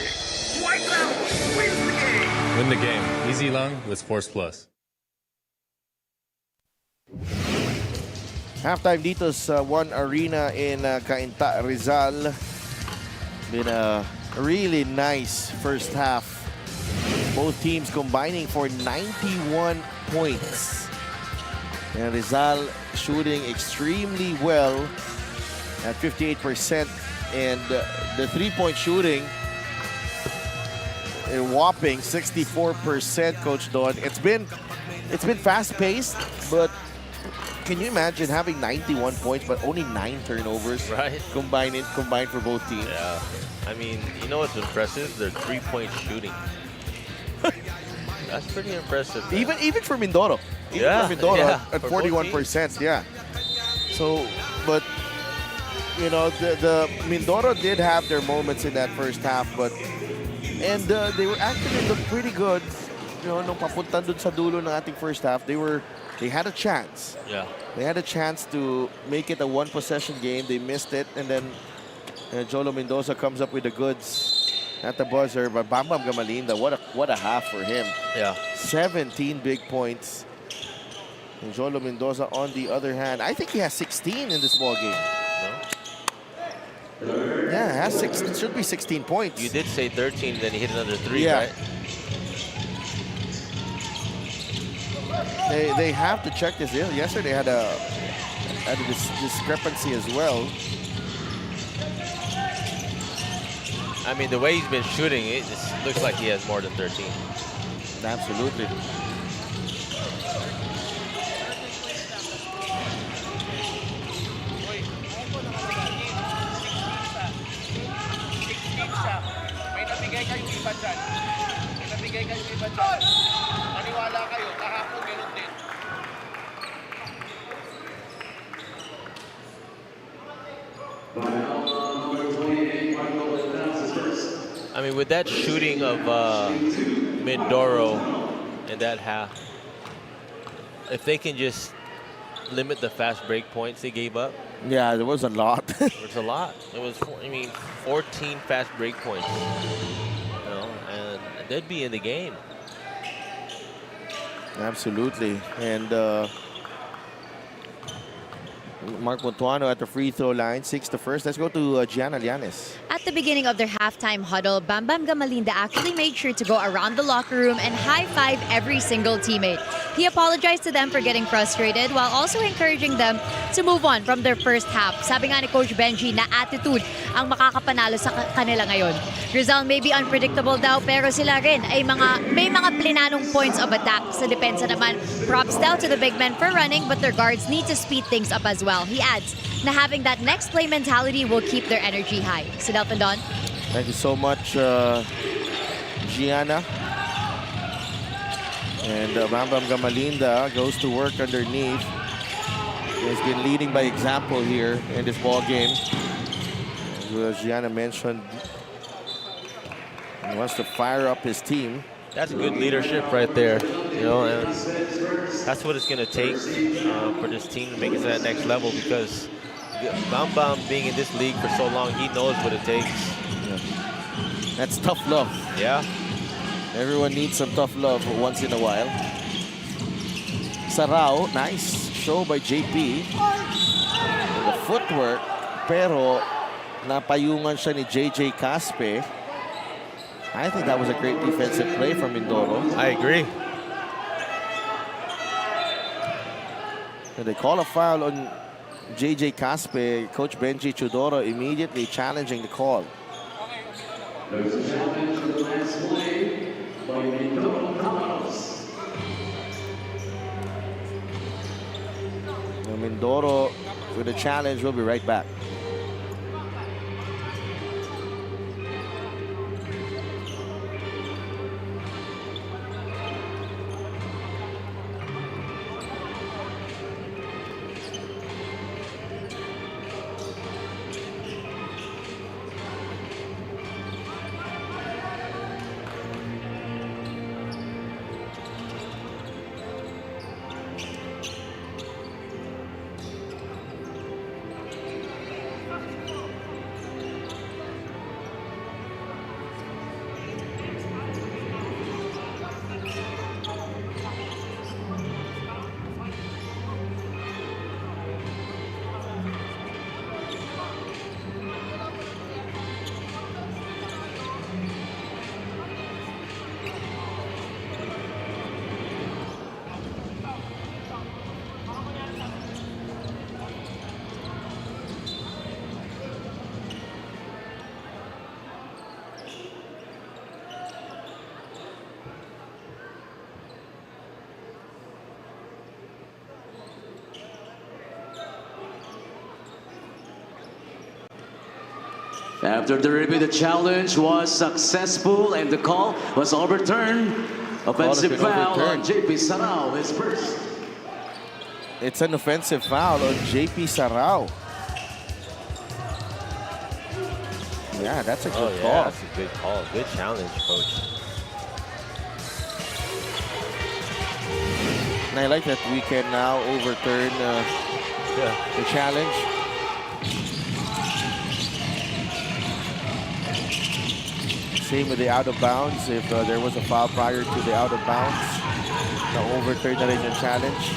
Speaker 5: magic. White Loud wins the game.
Speaker 6: Win the game. Easy long with Force Plus.
Speaker 1: Halftime dito sa One Arena in Cainta, Rizal. Been a really nice first half. Both teams combining for 91 points. And Rizal shooting extremely well at 58%. And the three-point shooting, a whopping 64%, Coach Don. It's been fast-paced, but can you imagine having 91 points but only 9 turnovers?
Speaker 2: Right.
Speaker 1: Combined for both teams.
Speaker 2: Yeah. I mean, you know what's impressive? Their three-point shooting. That's pretty impressive. Man.
Speaker 1: Even for Mindoro.
Speaker 2: Yeah,
Speaker 1: For Mindoro
Speaker 2: yeah,
Speaker 1: at
Speaker 2: for both
Speaker 1: 41%. Yeah. So, but you know, the Mindoro did have their moments in that first half, but they were actually looked pretty good. You know, nung papunta dun sa dulo ng ating first half, they had a chance.
Speaker 2: Yeah.
Speaker 1: They had a chance to make it a one-possession game. They missed it, and then Jolo Mendoza comes up with the goods at the buzzer. But Bam Bam Gamalinda, what a half for him.
Speaker 2: Yeah.
Speaker 1: 17 big points. And Jolo Mendoza, on the other hand, I think he has 16 in this ball game.
Speaker 2: No?
Speaker 1: Yeah, it should be 16 points.
Speaker 2: You did say 13, then he hit another 3,
Speaker 1: Yeah.
Speaker 2: right?
Speaker 1: They have to check this. Yesterday had a discrepancy as well.
Speaker 2: I mean, the way he's been shooting, it just looks like he has more than 13.
Speaker 1: Absolutely.
Speaker 5: May nabigay kayong iba dyan. May nabigay kayong iba dyan. Maniwala kayo, kahapon ganun din.
Speaker 2: I mean, with that shooting of Mindoro in that half, if they can just limit the fast break points they gave up,
Speaker 1: Yeah, there was a lot.
Speaker 2: it's a lot. It was, 14 fast break points. You know, and they'd be in the game.
Speaker 1: Absolutely. And Mark Montuano at the free throw line, 6 to first. Let's go to Gianna Llanes.
Speaker 4: At the beginning of their halftime huddle, Bam Bam Gamalinda actually made sure to go around the locker room and high-five every single teammate. He apologized to them for getting frustrated while also encouraging them to move on from their first half. Sabi nga ni Coach Benji na attitude ang makakapanalo sa kanila ngayon. Rizal may be unpredictable daw, pero sila rin ay may mga plinanong points of attack. Sa depensa naman, props daw to the big men for running, but their guards need to speed things up as well. He adds na having that next play mentality will keep their energy high. So Delphin Don.
Speaker 1: Thank you so much, Gianna. And Bam Bam Gamalinda goes to work underneath. He has been leading by example here in this ball game. As Gianna mentioned, he wants to fire up his team.
Speaker 2: That's good leadership right there. You know, and that's what it's going to take for this team to make it to that next level, because Bam Bam being in this league for so long, he knows what it takes.
Speaker 1: Yeah. That's tough love.
Speaker 2: Yeah.
Speaker 1: Everyone needs some tough love once in a while. Sarao, nice show by JP. The footwork, pero napayungan siya ni JJ Caspe. I think that was a great defensive play from Mindoro.
Speaker 2: I agree.
Speaker 1: And they call a foul on JJ Caspe. Coach Benji Chudoro immediately challenging the call.
Speaker 8: Ladies and gentlemen, to the last play by Mindoro House.
Speaker 1: Mindoro with a challenge. We'll be right back.
Speaker 3: After the review, the challenge was successful and the call was overturned. Offensive foul on JP Sarao, his first.
Speaker 1: It's an offensive foul on JP Sarao. Yeah, that's a good call.
Speaker 2: That's a good call. Good challenge, coach.
Speaker 1: And I like that we can now overturn the challenge. Same with the out of bounds. If there was a foul prior to the out of bounds, now overturn na rin yung challenge.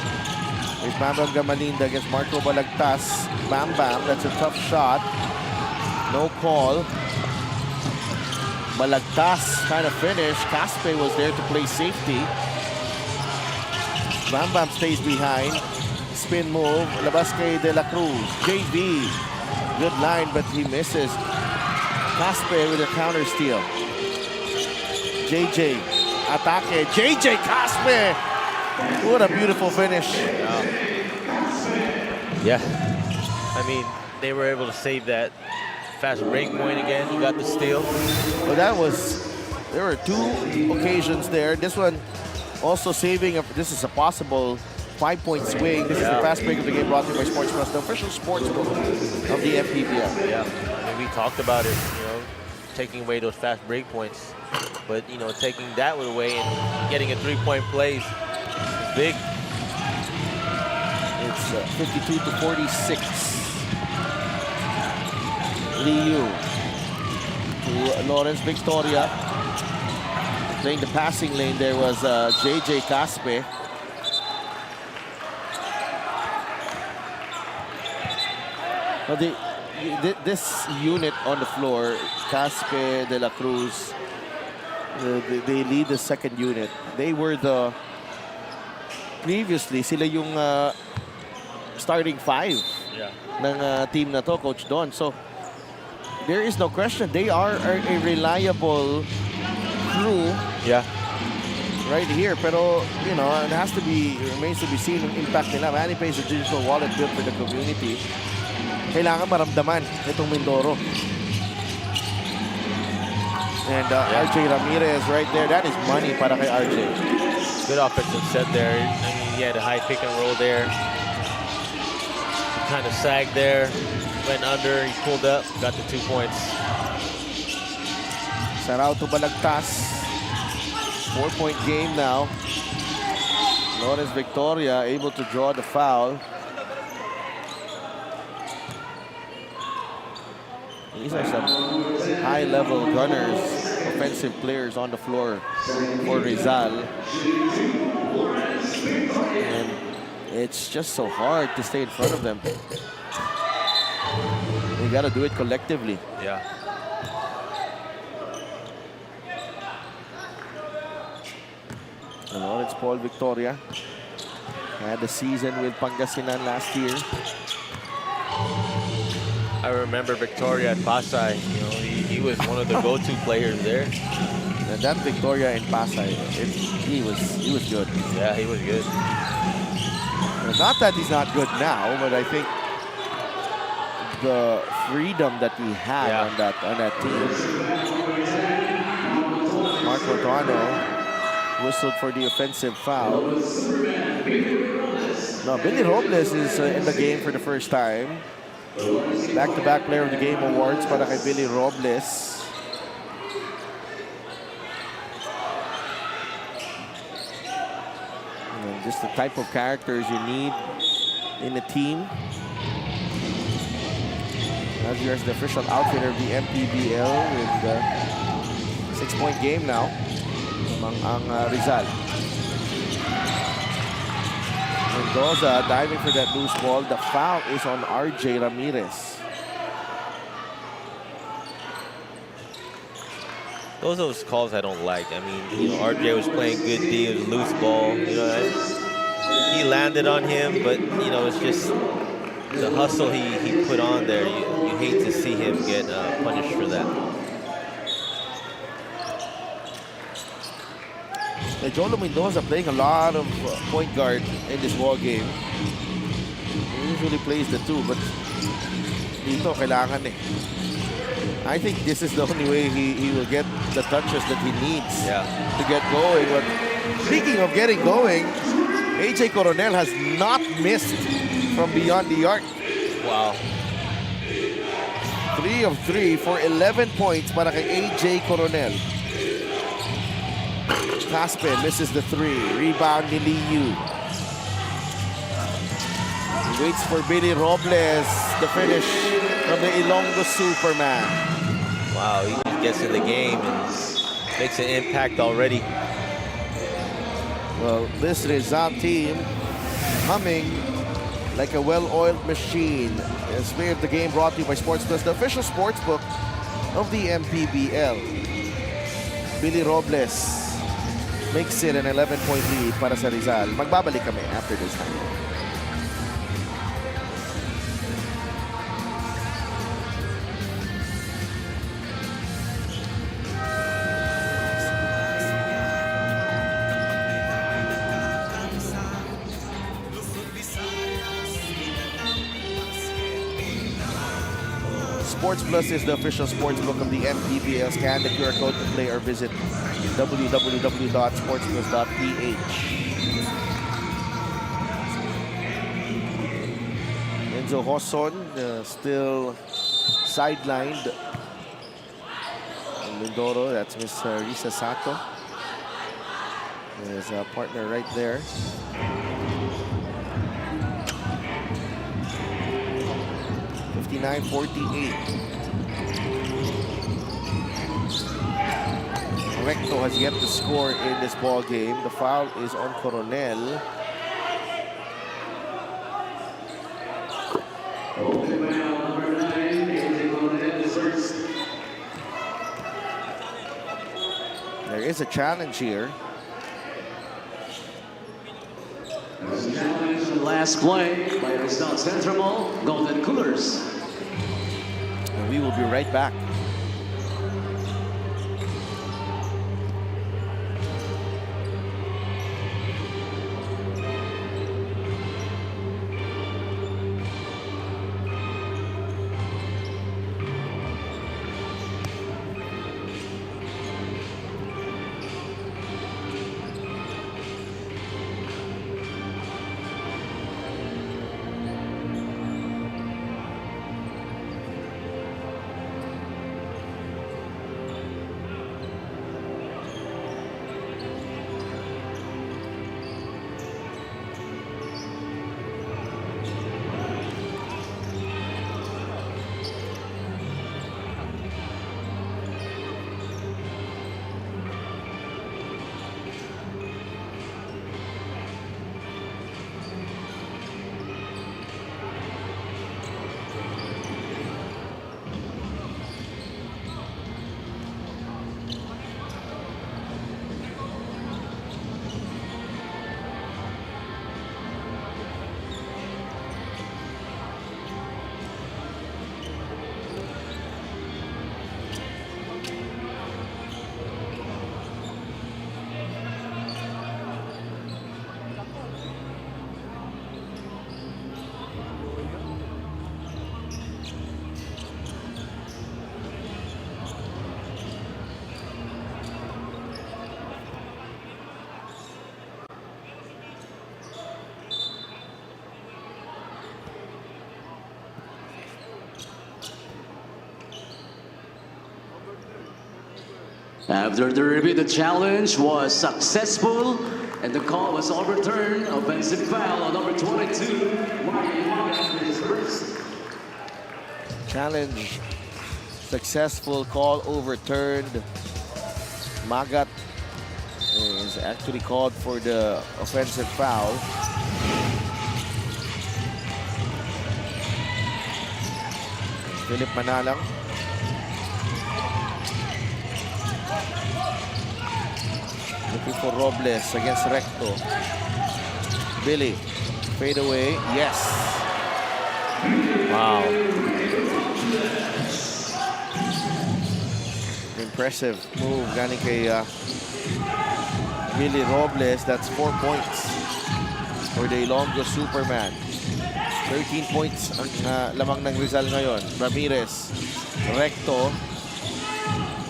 Speaker 1: There's Bam Bam Gamalinda against Marco Balagtas. Bam Bam, that's a tough shot. No call. Balagtas trying to finish. Caspe was there to play safety. Bam Bam stays behind. Spin move. Labas kay De La Cruz. JV. Good line, but he misses. Caspe with a counter steal. JJ. Atake. JJ Caspe. What a beautiful finish.
Speaker 2: Yeah. I mean, they were able to save that fast break point again. You got the steal.
Speaker 1: Well, there were two occasions there. This one also saving, this is a possible 5-point swing. This is the fast break of the game brought to you by Sports Plus, the official sports book of the MPBL.
Speaker 2: Yeah, I mean, we talked about it, taking away those fast break points. But, taking that one away and getting a 3-point play is big.
Speaker 1: It's 52-46. Liu to Lawrence Victoria. Playing the passing lane there was JJ Caspe. Well, this unit on the floor, Caspe, De La Cruz, they lead the second unit. They were previously, sila yung starting five ng team na to, Coach Don. So, there is no question. They are a reliable crew right here. Pero, it has to be, remains to be seen yung impact nila. MANNY plays a digital wallet built for the community. Kailangan maramdaman itong Mindoro. And RJ Ramirez right there. That is money para kay RJ.
Speaker 2: Good offensive set there. I mean, he had a high pick and roll there. Kind of sagged there. Went under, he pulled up, got the 2 points.
Speaker 1: Sarao to Balagtas. 4-point game now. Lawrence Victoria able to draw the foul. These are some high-level gunners, offensive players on the floor for Rizal. And it's just so hard to stay in front of them. We got to do it collectively.
Speaker 2: Yeah.
Speaker 1: And Lawrence Paul Victoria had a season with Pangasinan last year.
Speaker 2: I remember Victoria at Pasay. He was one of the go-to players there.
Speaker 1: And that Victoria in Pasay, he was good.
Speaker 2: Yeah, he was good.
Speaker 1: Not that he's not good now, but I think the freedom that he had on that team. Marco Tuano whistled for the offensive foul. No, Billy Robles is in the game for the first time. Back-to-back player of the game awards para kay Billy Robles. And just the type of characters you need in a team. As here's the official outfitter of the MPBL with the 6-point game now among ang Rizal. Mendoza diving for that loose ball. The foul is on RJ Ramirez.
Speaker 2: Those are those calls I don't like. I mean, RJ was playing good D, it was a loose ball. He landed on him, but it's just the hustle he put on there. You hate to see him get punished for that.
Speaker 1: Jolo Mendoza playing a lot of point guard in this ball game. He usually plays the two, but dito kailangan I think this is the only way he will get the touches that he needs
Speaker 2: Yeah.
Speaker 1: to get going. But speaking of getting going, AJ Coronel has not missed from beyond the arc.
Speaker 2: Wow.
Speaker 1: 3 of 3 for 11 points para kay AJ Coronel. Caspen misses the 3. Rebound ni Liu. He waits for Billy Robles, the finish from the Ilonggo Superman.
Speaker 2: Wow, he just gets in the game and makes an impact already.
Speaker 1: Well, this Rizal team humming like a well-oiled machine. It's play of the game brought to you by Sports Plus, the official sports book of the MPBL. Billy Robles makes it an 11-point lead para sa Rizal. Magbabalik kami after this time. Sports Plus is the official sports book of the MPBL. Scan the QR code to play or visit www.sportsplus.ph. Enzo Hoson still sidelined. Mindoro, that's Miss Risa Sato. There's a partner right there. Recto has yet to score in this ball game. The foul is on Coronel. There is a challenge here.
Speaker 3: Last play by Rizal Central Golden Coolers.
Speaker 1: And we will be right back.
Speaker 3: After the review, the challenge was successful and the call was overturned. Offensive foul on number 22.
Speaker 1: Challenge successful, call overturned. Magat is actually called for the offensive foul. Philip Manalang. Looking for Robles against Recto. Billy, fade away, yes.
Speaker 2: Wow.
Speaker 1: Impressive move galing kay Billy Robles. That's 4 points for the Ilonggo Superman. 13 points ang lamang ng Rizal ngayon. Ramirez Recto.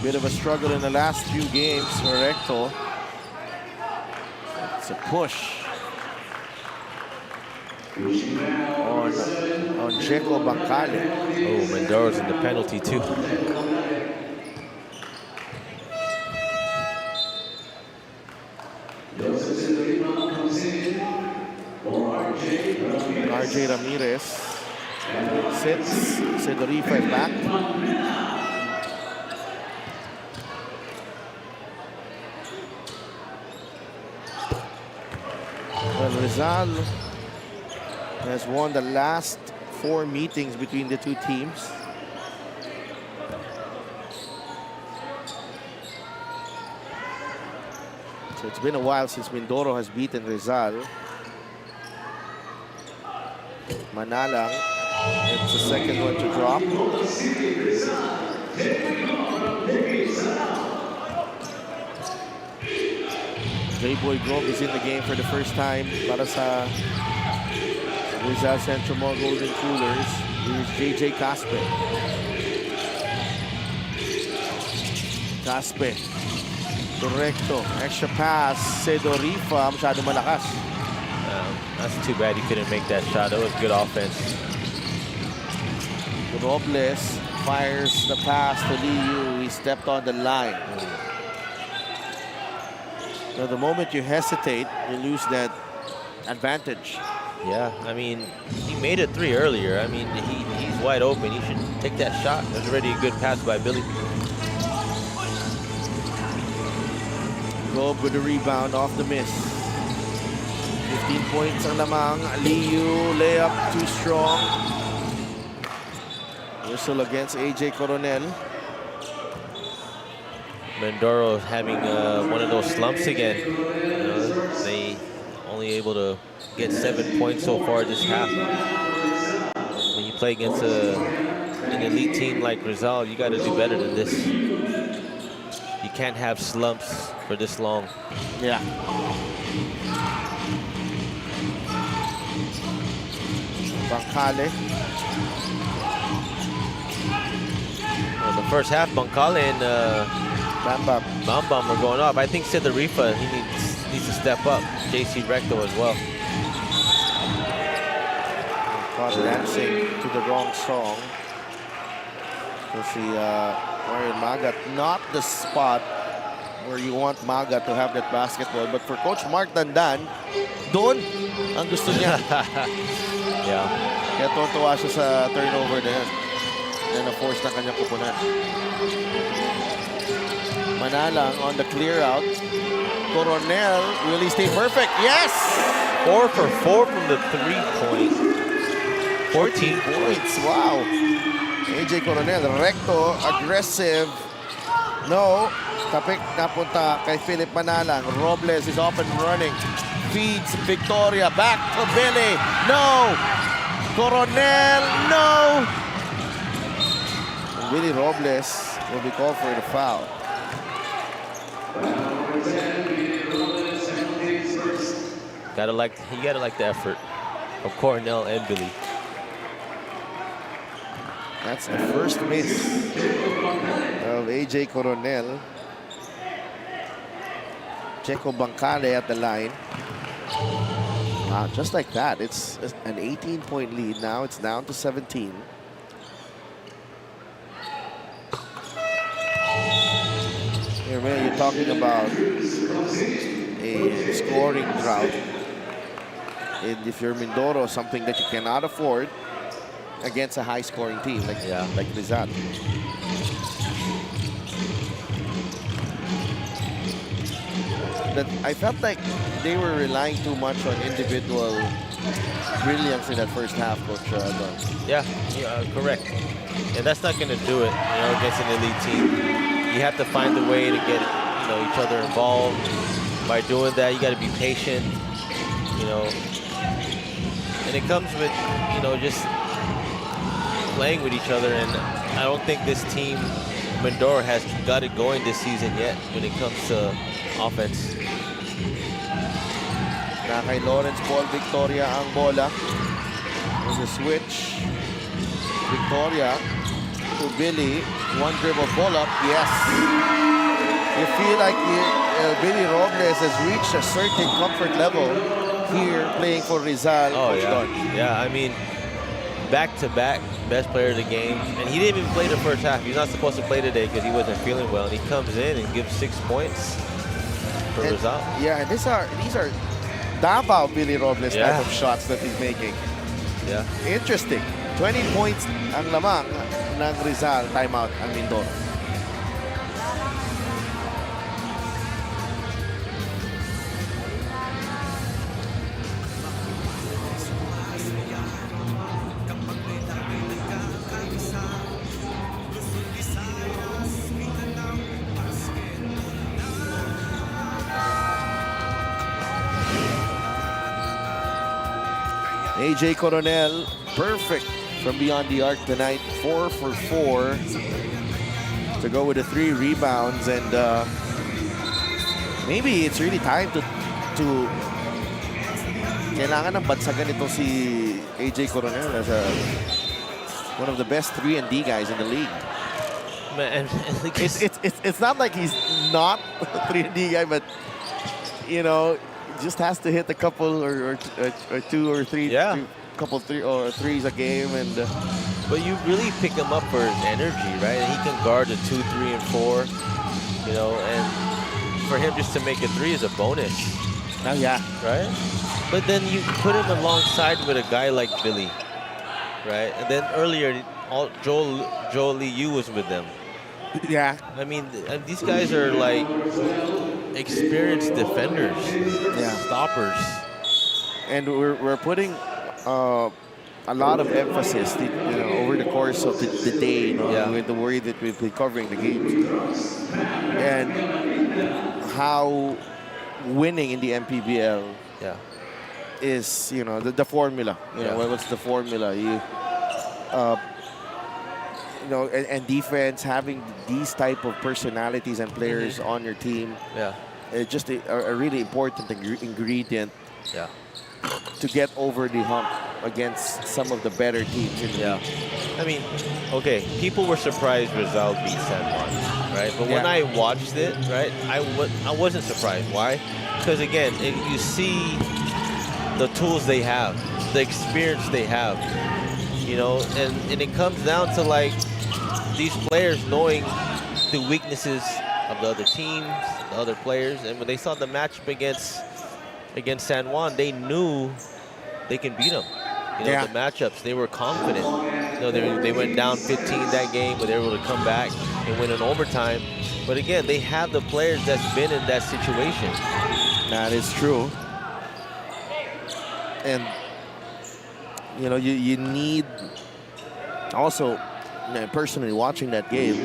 Speaker 1: Bit of a struggle in the last few games for Recto. It's a push on Checo Bancale.
Speaker 2: Oh, Mindoro's in the penalty too.
Speaker 1: RJ Ramirez sits. Sedorifa is back. Well, Rizal has won the last 4 meetings between the two teams. So it's been a while since Mindoro has beaten Rizal. Manalang, it's the second one to drop. J-Boy Globe is in the game for the first time para sa Rizal Centro Mall Golden Coolers. Here's JJ Caspe. Caspe. Directo. Extra pass. Sedorifa. Masyado malakas.
Speaker 2: That's too bad he couldn't make that shot. That was good offense.
Speaker 1: Robles fires the pass to Liu. He stepped on the line. Now, the moment you hesitate, you lose that advantage.
Speaker 2: Yeah, I mean, he made a 3 earlier. I mean, he's wide open. He should take that shot. That's already a good pass by Billy.
Speaker 1: Globe with the rebound off the miss. 15 points ang lamang. Liu, layup too strong. Whistle against AJ Coronel.
Speaker 2: Mindoro having one of those slumps again. They only able to get 7 points so far this half. When you play against an elite team like Rizal, you got to do better than this. You can't have slumps for this long.
Speaker 1: Yeah. Bancale.
Speaker 2: Well, the first half, Bancale and Bam Bam are going off. I think Sedorifa, he needs to step up. JC Recto as well.
Speaker 1: Caught dancing to the wrong song. You see Marian Magat, not the spot where you want Magat to have that basketball. But for Coach Mark Dandan, doon ang gusto niya.
Speaker 2: Yeah.
Speaker 1: Kaya tuwa siya sa turnover na yan. Na na-force na kanyang kupunan. Manalang on the clear out. Coronel, will he stay perfect? Yes!
Speaker 2: 4 for 4 from the 3-point. 14
Speaker 1: points. Wow. AJ Coronel, recto, aggressive. No. Tapik napunta kay Philip Manalang. Robles is off and running. Feeds Victoria back to Billy. No. Coronel, no. And Billy Robles will be called for the foul.
Speaker 2: You gotta like the effort of Coronel and Billy.
Speaker 1: That's the first miss of AJ Coronel. Checo Bancale at the line. Wow, just like that, it's an 18-point lead. Now it's down to 17. Here, man, you're talking about a scoring drought. And if you're Mindoro, something that you cannot afford against a high-scoring team like Rizal. That I felt like they were relying too much on individual brilliance in that first half, Coach Don.
Speaker 2: Yeah, correct. And that's not going to do it, against an elite team. You have to find a way to get, each other involved. By doing that, you got to be patient, And it comes with, just playing with each other. And I don't think this team, Mindoro, has got it going this season yet when it comes to offense.
Speaker 1: Na kay Lawrence Paul Victoria ang bola. There's a switch. Victoria to Billy. One dribble pull-up. Yes. You feel like Billy Robles has reached a certain comfort level here playing for Rizal.
Speaker 2: Oh,
Speaker 1: Coach
Speaker 2: yeah.
Speaker 1: Don.
Speaker 2: Yeah, I mean, back-to-back best player of the game. And he didn't even play the first half. He's not supposed to play today because he wasn't feeling well. And he comes in and gives 6 points for Rizal.
Speaker 1: Yeah, and these are Davao Billy Robles type of shots that he's making.
Speaker 2: Yeah.
Speaker 1: Interesting. 20 points ang lamang ng Rizal. Timeout ang Mindoro. AJ Coronel, perfect from beyond the arc tonight. 4 for 4 to go with the 3 rebounds, and maybe it's really time to kailangan ng bansagan ito si AJ Coronel as one of the best 3-and-D guys in the league.
Speaker 2: Man,
Speaker 1: It's not like he's not a 3-and-D guy, but you know, just has to hit a couple or 2 or 3, couple 3 or 3s a game, and
Speaker 2: but you really pick him up for his energy, right? And he can guard the 2, 3, and 4, you know, and for him just to make a 3 is a bonus.
Speaker 1: Oh yeah,
Speaker 2: right? But then you put him alongside with a guy like Billy, right? And then earlier, Joel Lee Yu was with them.
Speaker 1: Yeah.
Speaker 2: I mean, these guys are like experienced defenders, stoppers.
Speaker 1: And we're putting a lot of emphasis, over the course of the day, with the way that we've been covering the games, and how winning in the MPBL is, the formula. What's the formula? And defense, having these type of personalities and players on your team, it's just a really important ingredient to get over the hump against some of the better teams in the league.
Speaker 2: I mean, okay, people were surprised Rizal beat San Juan, right? But when I watched it, right, I wasn't surprised. Why? Because again, you see the tools they have, the experience they have, and it comes down to like these players knowing the weaknesses of the other teams, the other players, and when they saw the matchup against San Juan, they knew they can beat them. The matchups, they were confident. They went down 15 that game, but they were able to come back and win in overtime. But again, they have the players that's been in that situation.
Speaker 1: That is true. And you need also, personally watching that game,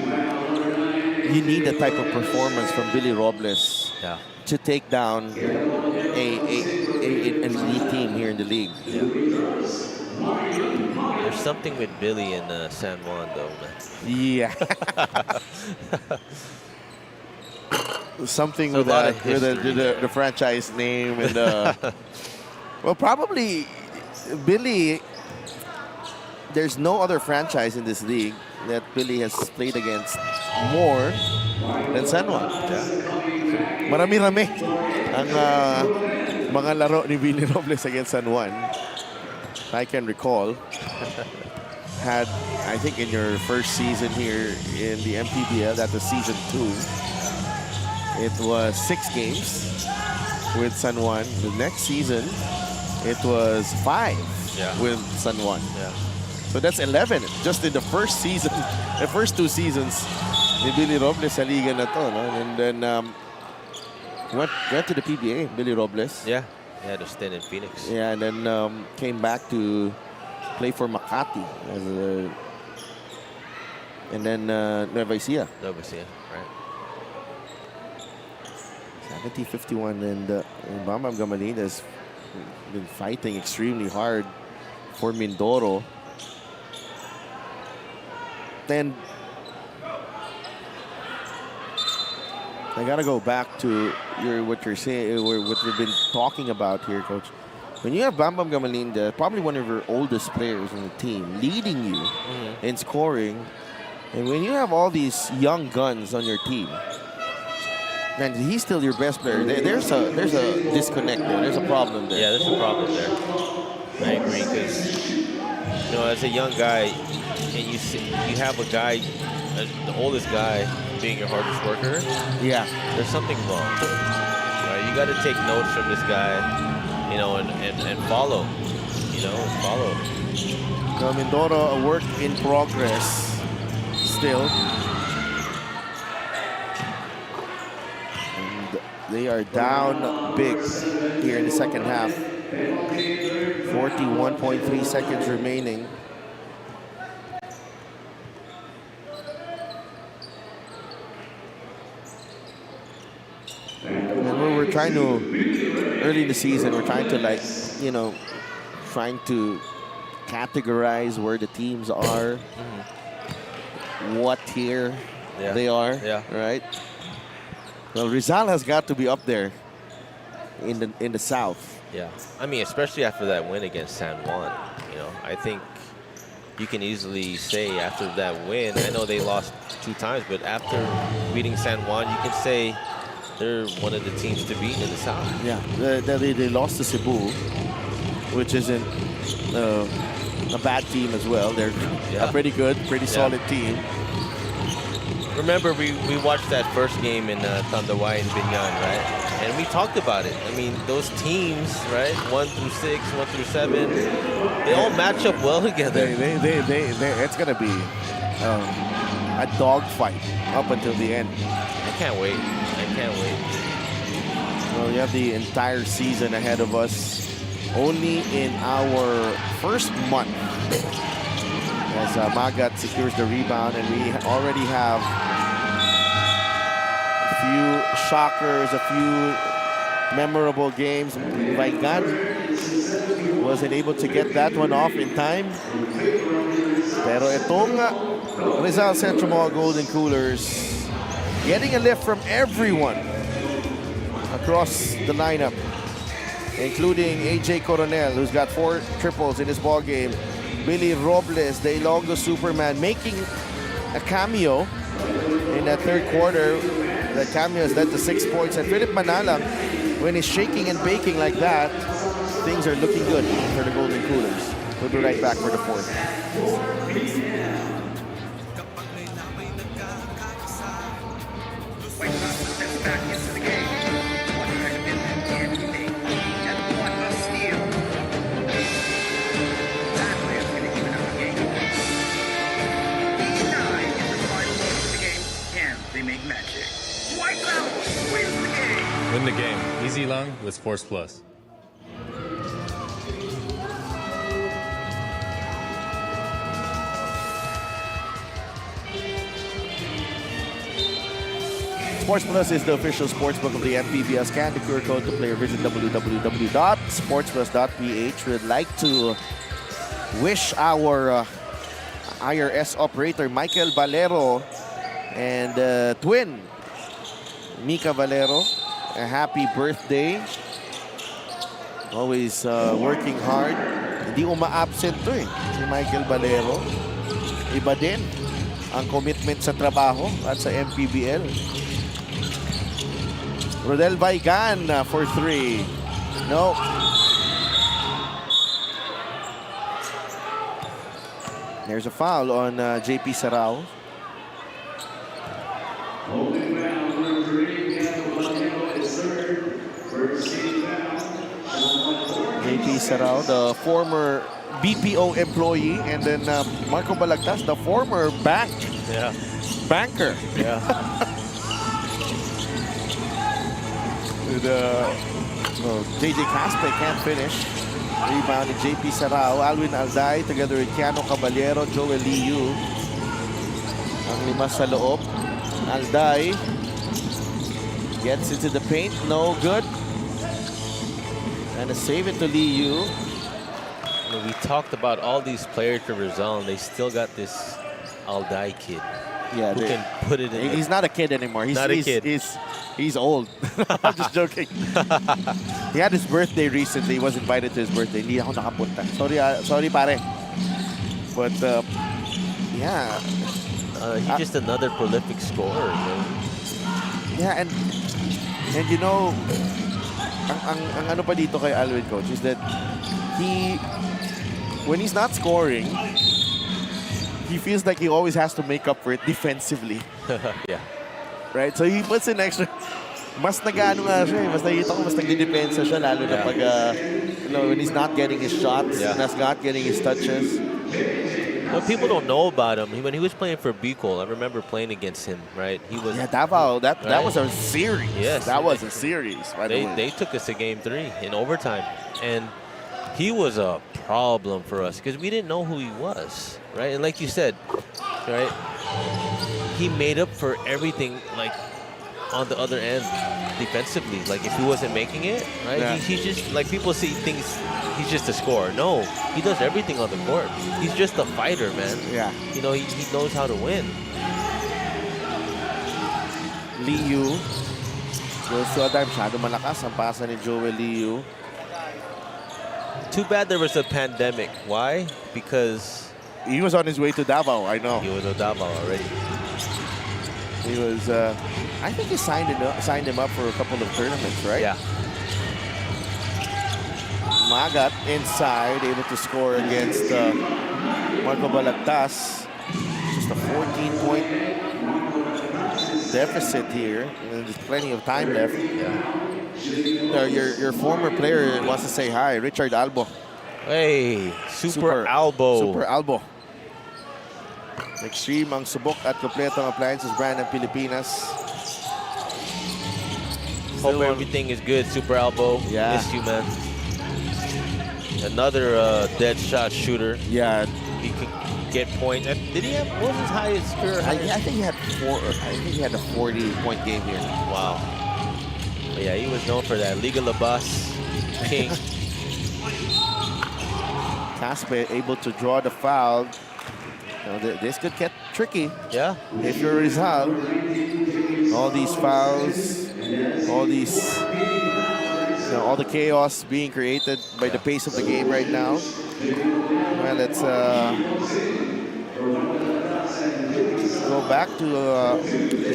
Speaker 1: you need that type of performance from Billy Robles to take down an elite team here in the league.
Speaker 2: There's something with Billy in San Juan, though, man.
Speaker 1: Yeah. Something with the franchise name and well, probably Billy. There's no other franchise in this league that Billy has played against more than San Juan. Marami-rami ang mga laro ni Billy Robles against San Juan. I can recall. Had, I think, in your first season here in the MPBL, that was season 2. It was 6 games with San Juan. The next season, it was 5 with San Juan. So that's 11 just in the first season, the first 2 seasons ni Billy Robles sa liga na to, no? And then went to the PBA, Billy Robles.
Speaker 2: Yeah, he had a stint in Phoenix.
Speaker 1: Yeah, and then came back to play for Makati and then Nueva Ecija.
Speaker 2: Nueva Ecija, right.
Speaker 1: 70-51, and Bambam Gamalin has been fighting extremely hard for Mindoro. And I gotta go back to what you're saying, what we've been talking about here, Coach. When you have Bambam Gamalinda, probably one of your oldest players on the team, leading you in scoring, And when you have all these young guns on your team, and he's still your best player, there's a disconnect there. There's a problem there.
Speaker 2: Yeah, there's a problem there. I agree, because as a young guy, and you have a guy, the oldest guy, being your hardest worker.
Speaker 1: Yeah,
Speaker 2: there's something wrong. Right? You got to take notes from this guy, and follow. Follow.
Speaker 1: Mindoro, a work in progress still. And they are down big here in the second half. 41.3 seconds remaining. And we're trying to, early in the season, we're trying to trying to categorize where the teams are, what tier they are, right? Well, Rizal has got to be up there in the south.
Speaker 2: Yeah, I mean, especially after that win against San Juan, I think you can easily say after that win, I know they lost 2 times, but after beating San Juan, you can say they're one of the teams to beat in the south.
Speaker 1: Yeah, they lost to Cebu, which isn't a bad team as well. They're a pretty good, pretty solid team.
Speaker 2: Remember, we watched that first game in Tandaway and Binyan, right? And we talked about it. I mean, those teams, right? 1 through 6, 1 through 7, they all match up well together.
Speaker 1: It's gonna be a dogfight up until the end.
Speaker 2: I can't wait. I can't wait.
Speaker 1: Well, we have the entire season ahead of us. Only in our first month, as Magat secures the rebound, and we already have a few shockers, a few memorable games. Vaigan wasn't able to get that one off in time. Pero itong Rizal Centro Mall Golden Coolers getting a lift from everyone across the lineup, including AJ Coronel, who's got 4 triples in his ball game. Billy Robles, the Ilonggo Superman, making a cameo in that third quarter. The cameo has led to 6 points. And Philip Manalang, when he's shaking and baking like that, things are looking good for the Golden Coolers. We'll be right back for the fourth.
Speaker 5: White Sox steps back into the game. What a commitment and what a steal. That way is going to even out the game. 89 in the final quarter of the game, and they make magic. White Sox wins the game.
Speaker 6: Win the game. Easy lang with Force Plus.
Speaker 1: Sports Plus is the official sportsbook of the MPBL. Scan the QR code to play or visit www.sportsplus.ph. We'd like to wish our IRS operator Michael Valero and twin Mika Valero a happy birthday. Always working hard. Hindi uma-absent to si Michael Valero. Iba din ang commitment sa trabaho at sa MPBL. Rodel Vaigan for 3. No. There's a foul on JP Sarao. JP Sarao, the former BPO employee, and then Marco Balagtas, the former banker.
Speaker 2: Yeah.
Speaker 1: JJ Caspe can't finish. Rebounded JP Sarao. Alwin Alday together with Keanu Caballero, Joel Liu. Ang 5 sa loob. Alday gets into the paint. No good. And a save it to Liu.
Speaker 2: We talked about all these players from Rizal, and they still got this Alday kid.
Speaker 1: Yeah,
Speaker 2: who can put it in.
Speaker 1: He's not a kid anymore. He's
Speaker 2: not a kid.
Speaker 1: He's old. I'm just joking. He had his birthday recently. He was invited to his birthday. Hindi ako nakapunta. Sorry pare. But yeah,
Speaker 2: He's just another prolific scorer. Man.
Speaker 1: Yeah, and you know, ang ano pa dito kay Alvin, coach, is that when he's not scoring, he feels like he always has to make up for it defensively.
Speaker 2: Yeah.
Speaker 1: Right? So he puts in extra. Mas nag-ano nga siya eh. Mas nakita ko, mas nagdidepensa siya, lalo na pag, when he's not getting his shots, and not getting his touches.
Speaker 2: What people don't know about him, when he was playing for Bicol, I remember playing against him, right? He was
Speaker 1: Davao, that was a series.
Speaker 2: Yes.
Speaker 1: That was a series, by the way.
Speaker 2: They took us to game 3 in overtime. And he was a problem for us because we didn't know who he was, right? And like you said, right, he made up for everything, like, on the other end defensively. Like, if he wasn't making it, right, he's just, like, people see things, he's just a scorer. No, he does everything on the court. He's just a fighter, man.
Speaker 1: Yeah.
Speaker 2: You know, he knows how to win.
Speaker 1: Liu goes to a dime. Masyado malakas ang pasa ni Joel Liu.
Speaker 2: Too bad there was a pandemic. Why? Because
Speaker 1: he was on his way to Davao, I know.
Speaker 2: He was to Davao already.
Speaker 1: He was, I think he signed him up for a couple of tournaments, right?
Speaker 2: Yeah.
Speaker 1: Magat inside, able to score against Marco Balagtas. Just a 14-point deficit here. And there's plenty of time left. Your former player wants to say hi, Richard Albo.
Speaker 2: Hey, Super Albo.
Speaker 1: Super Albo. Extreme ang subok at kompletong appliances brand ng Pilipinas.
Speaker 2: Hope everything is good, Super Albo.
Speaker 1: Yeah.
Speaker 2: Miss you, man. Another dead shot shooter.
Speaker 1: Yeah.
Speaker 2: He could get points. Did he have, what was his highest career?
Speaker 1: I think he had I think he had a 40-point game here.
Speaker 2: Wow. But yeah, he was known for that. Liga Labas King.
Speaker 1: Caspe able to draw the foul. This could get tricky.
Speaker 2: Yeah.
Speaker 1: If you're Rizal, all these fouls, all the chaos being created by the pace of the game right now. Well, let's go back to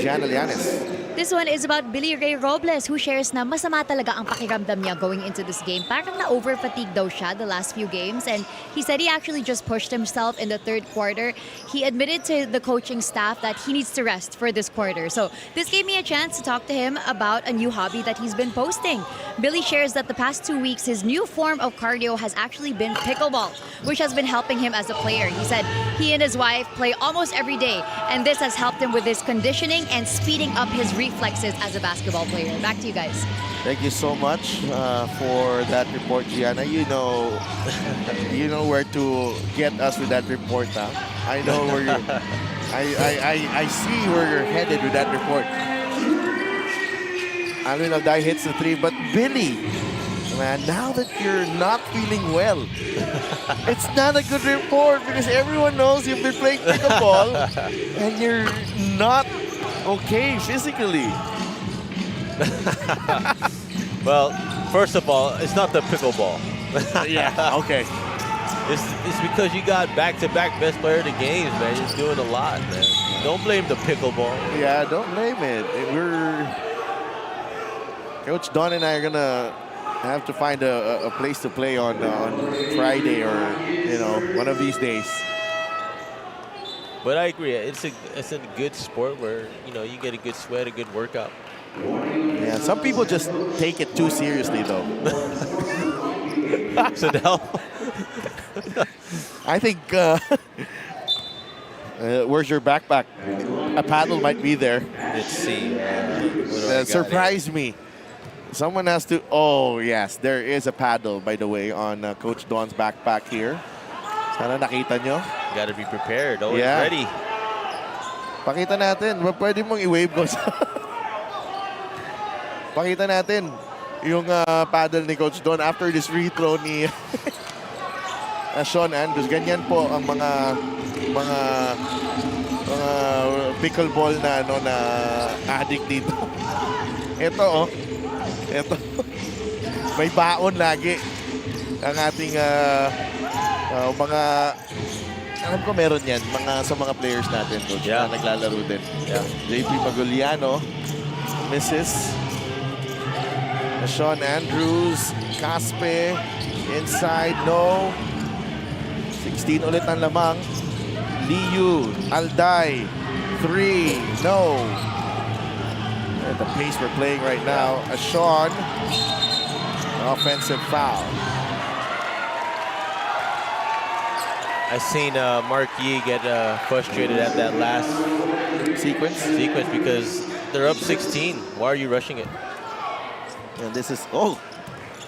Speaker 1: Jana Llanes.
Speaker 4: This one is about Billy Ray Robles, who shares na masama talaga ang pakiramdam niya going into this game. Parang na-over-fatigue daw siya the last few games. And he said he actually just pushed himself in the third quarter. He admitted to the coaching staff that he needs to rest for this quarter. So this gave me a chance to talk to him about a new hobby that he's been posting. Billy shares that the past 2 weeks, his new form of cardio has actually been pickleball, which has been helping him as a player. He said he and his wife play almost every day, and this has helped him with his conditioning and speeding up his reflexes as a basketball player. Back to you guys.
Speaker 1: Thank you so much for that report, Gianna. You know where to get us with that report. Huh? I know where you're. I see where you're headed with that report. Alvin Alday hits the 3, but Billy, man, now that you're not feeling well, it's not a good report because everyone knows you've been playing pickleball and you're not okay physically.
Speaker 2: Well, first of all, it's not the pickleball.
Speaker 1: Yeah, okay.
Speaker 2: It's because you got back-to-back best player of the games, man. You're doing a lot, man. Don't blame the pickleball.
Speaker 1: Yeah, don't blame it. Coach Don and I are gonna have to find a place to play on Friday or one of these days.
Speaker 2: But I agree, it's a good sport where you get a good sweat, a good workout.
Speaker 1: Yeah, some people just take it too seriously though.
Speaker 2: So now,
Speaker 1: I think where's your backpack? A paddle might be there.
Speaker 2: let's see.
Speaker 1: Surprise me. Someone has to. Oh yes, there is a paddle, by the way, on Coach Don's backpack here. Sana nakita nyo.
Speaker 2: Got to be prepared. Always ready.
Speaker 1: Pakita natin. Pwede mong i-wave ko. Pakita natin yung paddle ni Coach Don after this free throw ni Sean Andrews. Ganyan po ang mga pickleball na addict dito. Ito Ito. May baon lagi ang ating mga Alam ko meron yan sa mga players natin, Coach,
Speaker 2: Yeah.
Speaker 1: na naglalaro din.
Speaker 2: Yeah.
Speaker 1: JP Maguliano, misses. Sean Andrews, Caspe, inside, no. 16 ulit ang lamang. Liu, Alday, 3, no. At the pace we're playing right now, Sean, offensive foul.
Speaker 2: I seen Mark Yee get frustrated at that last
Speaker 1: Sequence.
Speaker 2: because they're up 16. Why are you rushing it?
Speaker 1: And this is, oh,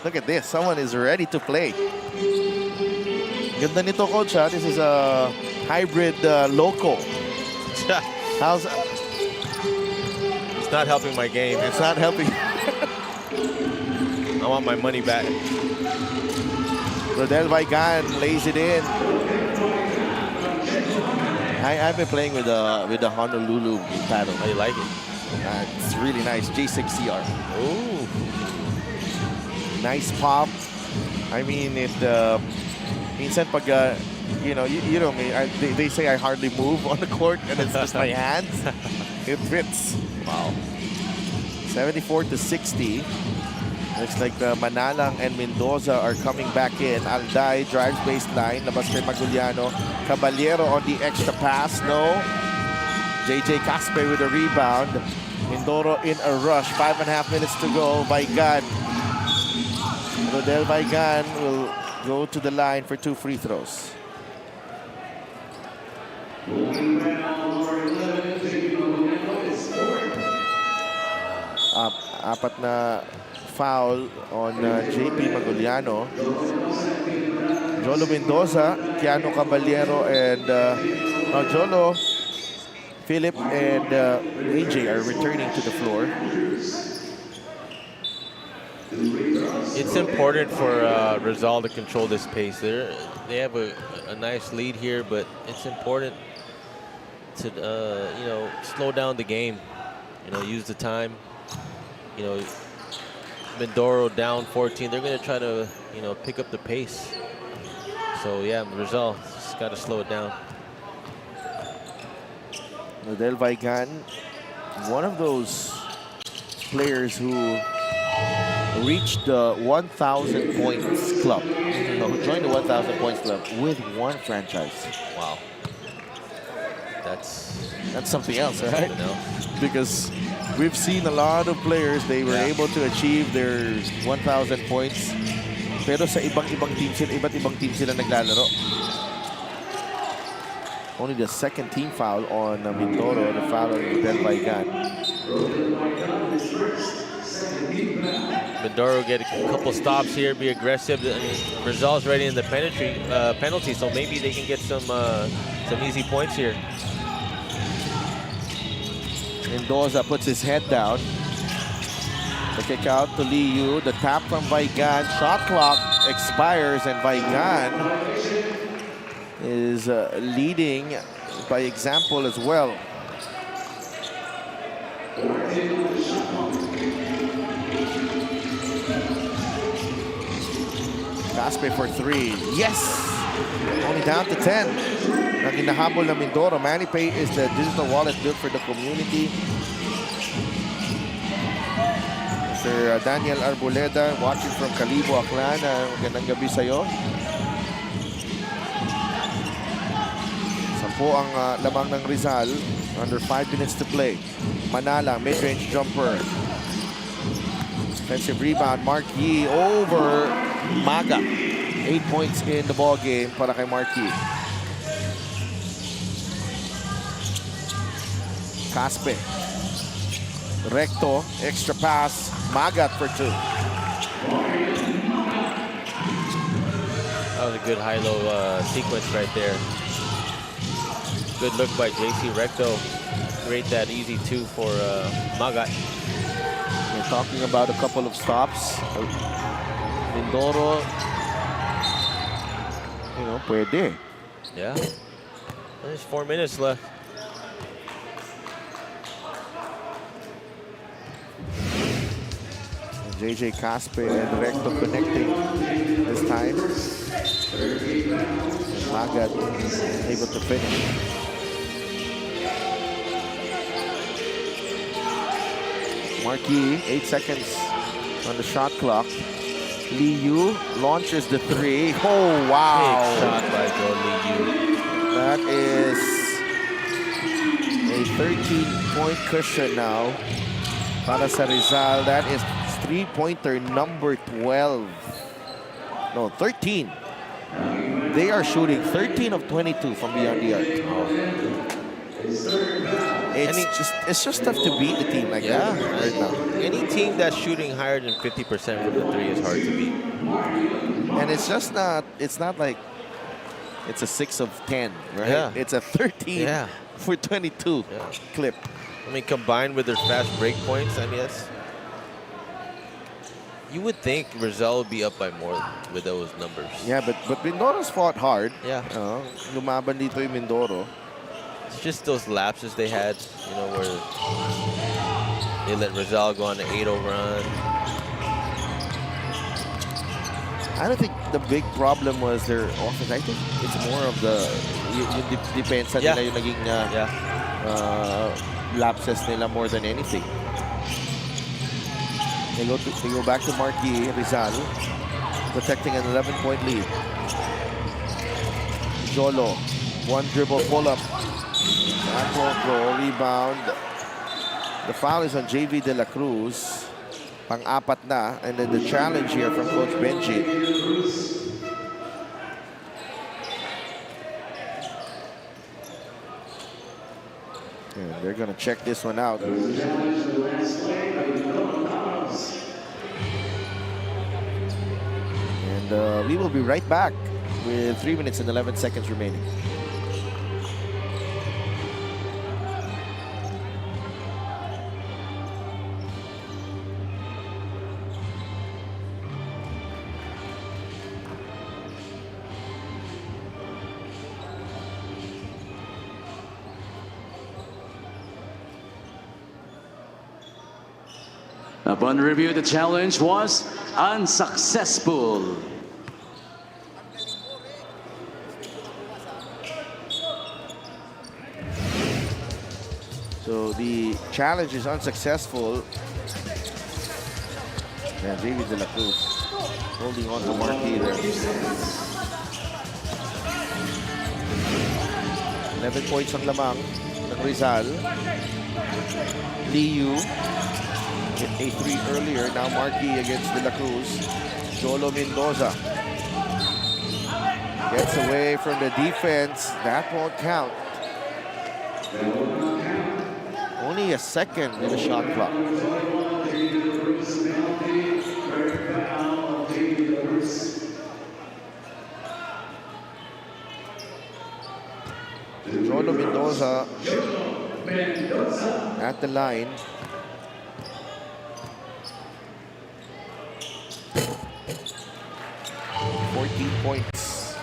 Speaker 1: look at this. Someone is ready to play. Ganda nito, Coach, ha? This is a hybrid loco. How's
Speaker 2: It's not helping my game.
Speaker 1: It's not helping.
Speaker 2: I want my money back.
Speaker 1: Rodel Vaigan lays it in. I've been playing with the Honolulu paddle.
Speaker 2: How you like it?
Speaker 1: It's really nice. J6CR.
Speaker 2: Ooh.
Speaker 1: Nice pop. I mean, it. Minsan pag you know me. They say I hardly move on the court, and it's just my hands. It fits.
Speaker 2: Wow.
Speaker 1: 74-60. Looks like Manalang and Mendoza are coming back in. Alday drives baseline. Labas kay Maguliano. Caballero on the extra pass. No. JJ Caspe with a rebound. Mindoro in a rush. 5.5 minutes to go. Vaigan. Rodel Vaigan will go to the line for 2 free throws. Apat na foul on JP Maguliano. Jolo Mendoza, Keanu Caballero, and Jolo, Philip, and AJ are returning to the floor.
Speaker 2: It's important for Rizal to control this pace. They have a nice lead here, but it's important to slow down the game. Use the time. Mindoro down 14. They're going to try to pick up the pace. So yeah, Rizal just got to slow it down.
Speaker 1: Rodel Vaigan, one of those players who reached the 1,000 points club. Who joined the 1,000 points club with one franchise.
Speaker 2: Wow. That's
Speaker 1: something else, right?
Speaker 2: something else.
Speaker 1: Because we've seen a lot of players, they were able to achieve their 1,000 points. Pero sa iba't ibang team sila naglalaro. Only the second team foul on Mindoro, the foul on Rodel Vaigan.
Speaker 2: Mindoro get a couple stops here, be aggressive. Rizal's ready in the penalty, so maybe they can get some easy points here.
Speaker 1: Mendoza puts his head down. The kick out to Liu. The tap from Vaigan. Shot clock expires, and Vaigan is leading by example as well. Caspe for 3. Yes! Only down to 10. Naging nahabol na Mindoro. MANNY Pay is the digital wallet built for the community. Mr. Daniel Arboleda watching from Calibo, Aklan. Magandang gabi sa'yo. 10 ang lamang ng Rizal. Under 5 minutes to play. Manala, mid-range jumper. Offensive rebound. Mark Yee over Maga. 8 points in the ball game para kay Mark Yee. Caspe. Recto, extra pass. Magat for 2.
Speaker 2: That was a good high-low sequence right there. Good look by JC Recto. Create that easy 2 for Magat.
Speaker 1: We're talking about a couple of stops. Mindoro, pwede.
Speaker 2: Yeah. There's 4 minutes left.
Speaker 1: JJ Caspe and Recto connecting. This time. Magat able to finish. Marquis, 8 seconds on the shot clock. Lee Yu launches the 3. Oh, wow.
Speaker 2: Big shot by Joe Lee Yu.
Speaker 1: That is a 13-point cushion now para sa Rizal. That is three-pointer number 12. No, 13. They are shooting 13 of 22 from beyond the arc. It's just tough to beat a team like that right now.
Speaker 2: Any team that's shooting higher than 50% from the 3 is hard to beat.
Speaker 1: And it's not like it's a 6 of 10, right?
Speaker 2: Yeah.
Speaker 1: It's a 13 for 22 clip.
Speaker 2: I mean, combined with their fast break points, I mean, you would think Rizal would be up by more with those numbers.
Speaker 1: Yeah, but Mindoro's fought hard.
Speaker 2: Yeah.
Speaker 1: Lumaban dito yung Mindoro.
Speaker 2: It's just those lapses they had, you know, where they let Rizal go on an 8-0 run.
Speaker 1: I don't think the big problem was their offense. I think it's more of the yung depensa nila yung naging lapses nila more than anything. They go back to Marquis, Rizal, protecting an 11-point lead. Jolo, one dribble pull-up. That won't go. Rebound. The foul is on JV De La Cruz. Pang-apat na. And then the challenge here from Coach Benji. And they're going to check this one out. And we will be right back with 3 minutes and 11 seconds remaining.
Speaker 3: Upon review, the challenge was unsuccessful.
Speaker 1: So the challenge is unsuccessful. And JV De La Cruz holding on to Marquis there. 11 points ang lamang ng Rizal. Lee Yu hit a 3 earlier. Now Marquis against De La Cruz. Jolo Mendoza gets away from the defense. That won't count. Only a second in the shot clock. Jolo Mendoza at the line. Points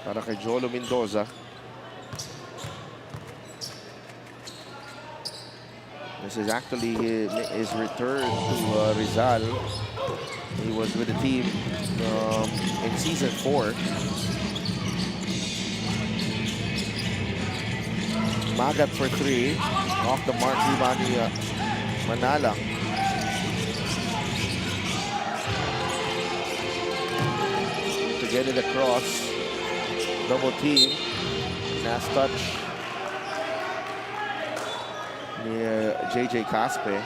Speaker 1: para kay Jolo Mendoza. This is actually his return to Rizal. He was with the team in season 4. Magat for 3. Off the mark, rebound ni Manala. To get it across. Double team. Last touch. Near JJ Caspe.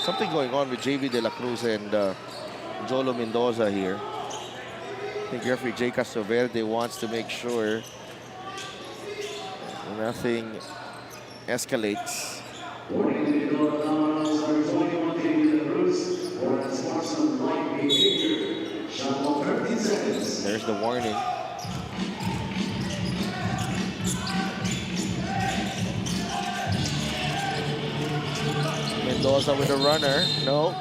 Speaker 1: Something going on with JV De La Cruz and Jolo Mendoza here. I think referee J. Castroverde wants to make sure nothing escalates. There's the warning. Mendoza with a runner. No.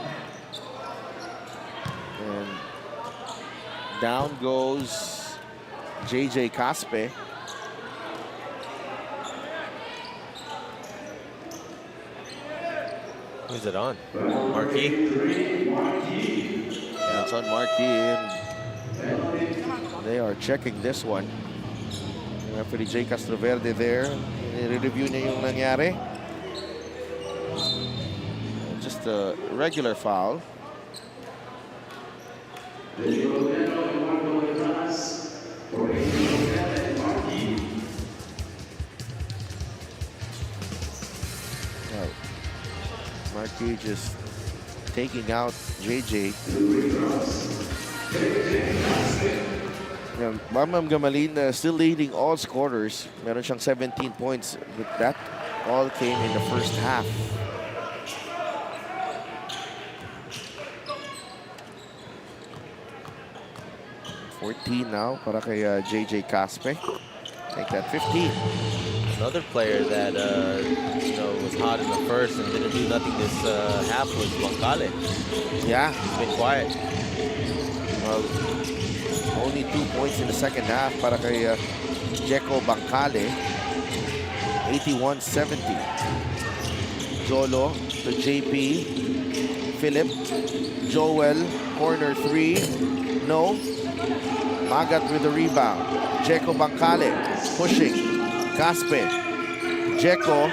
Speaker 1: And down goes JJ Caspe.
Speaker 2: Who's it on? Marquis?
Speaker 1: That's on Marquis, and they are checking this one. Referee Jay Castroverde there. I-review niya yung nangyari. Just a regular foul. Marquis just taking out JJ. Bambam Gamalin still leading all scorers. Meron siyang 17 points. But that all came in the first half. $14 now para kay JJ Caspe. Take that 15.
Speaker 2: Another player that was hot in the first and didn't do nothing this half was Bancale.
Speaker 1: Yeah.
Speaker 2: He's been quiet.
Speaker 1: Well, only 2 points in the second half para kay Jeco Bancale. 81-70. Jolo to JP. Philip. Joel. Corner 3. No. Magat with the rebound. Jeco Bancale pushing. Caspe. Jeco.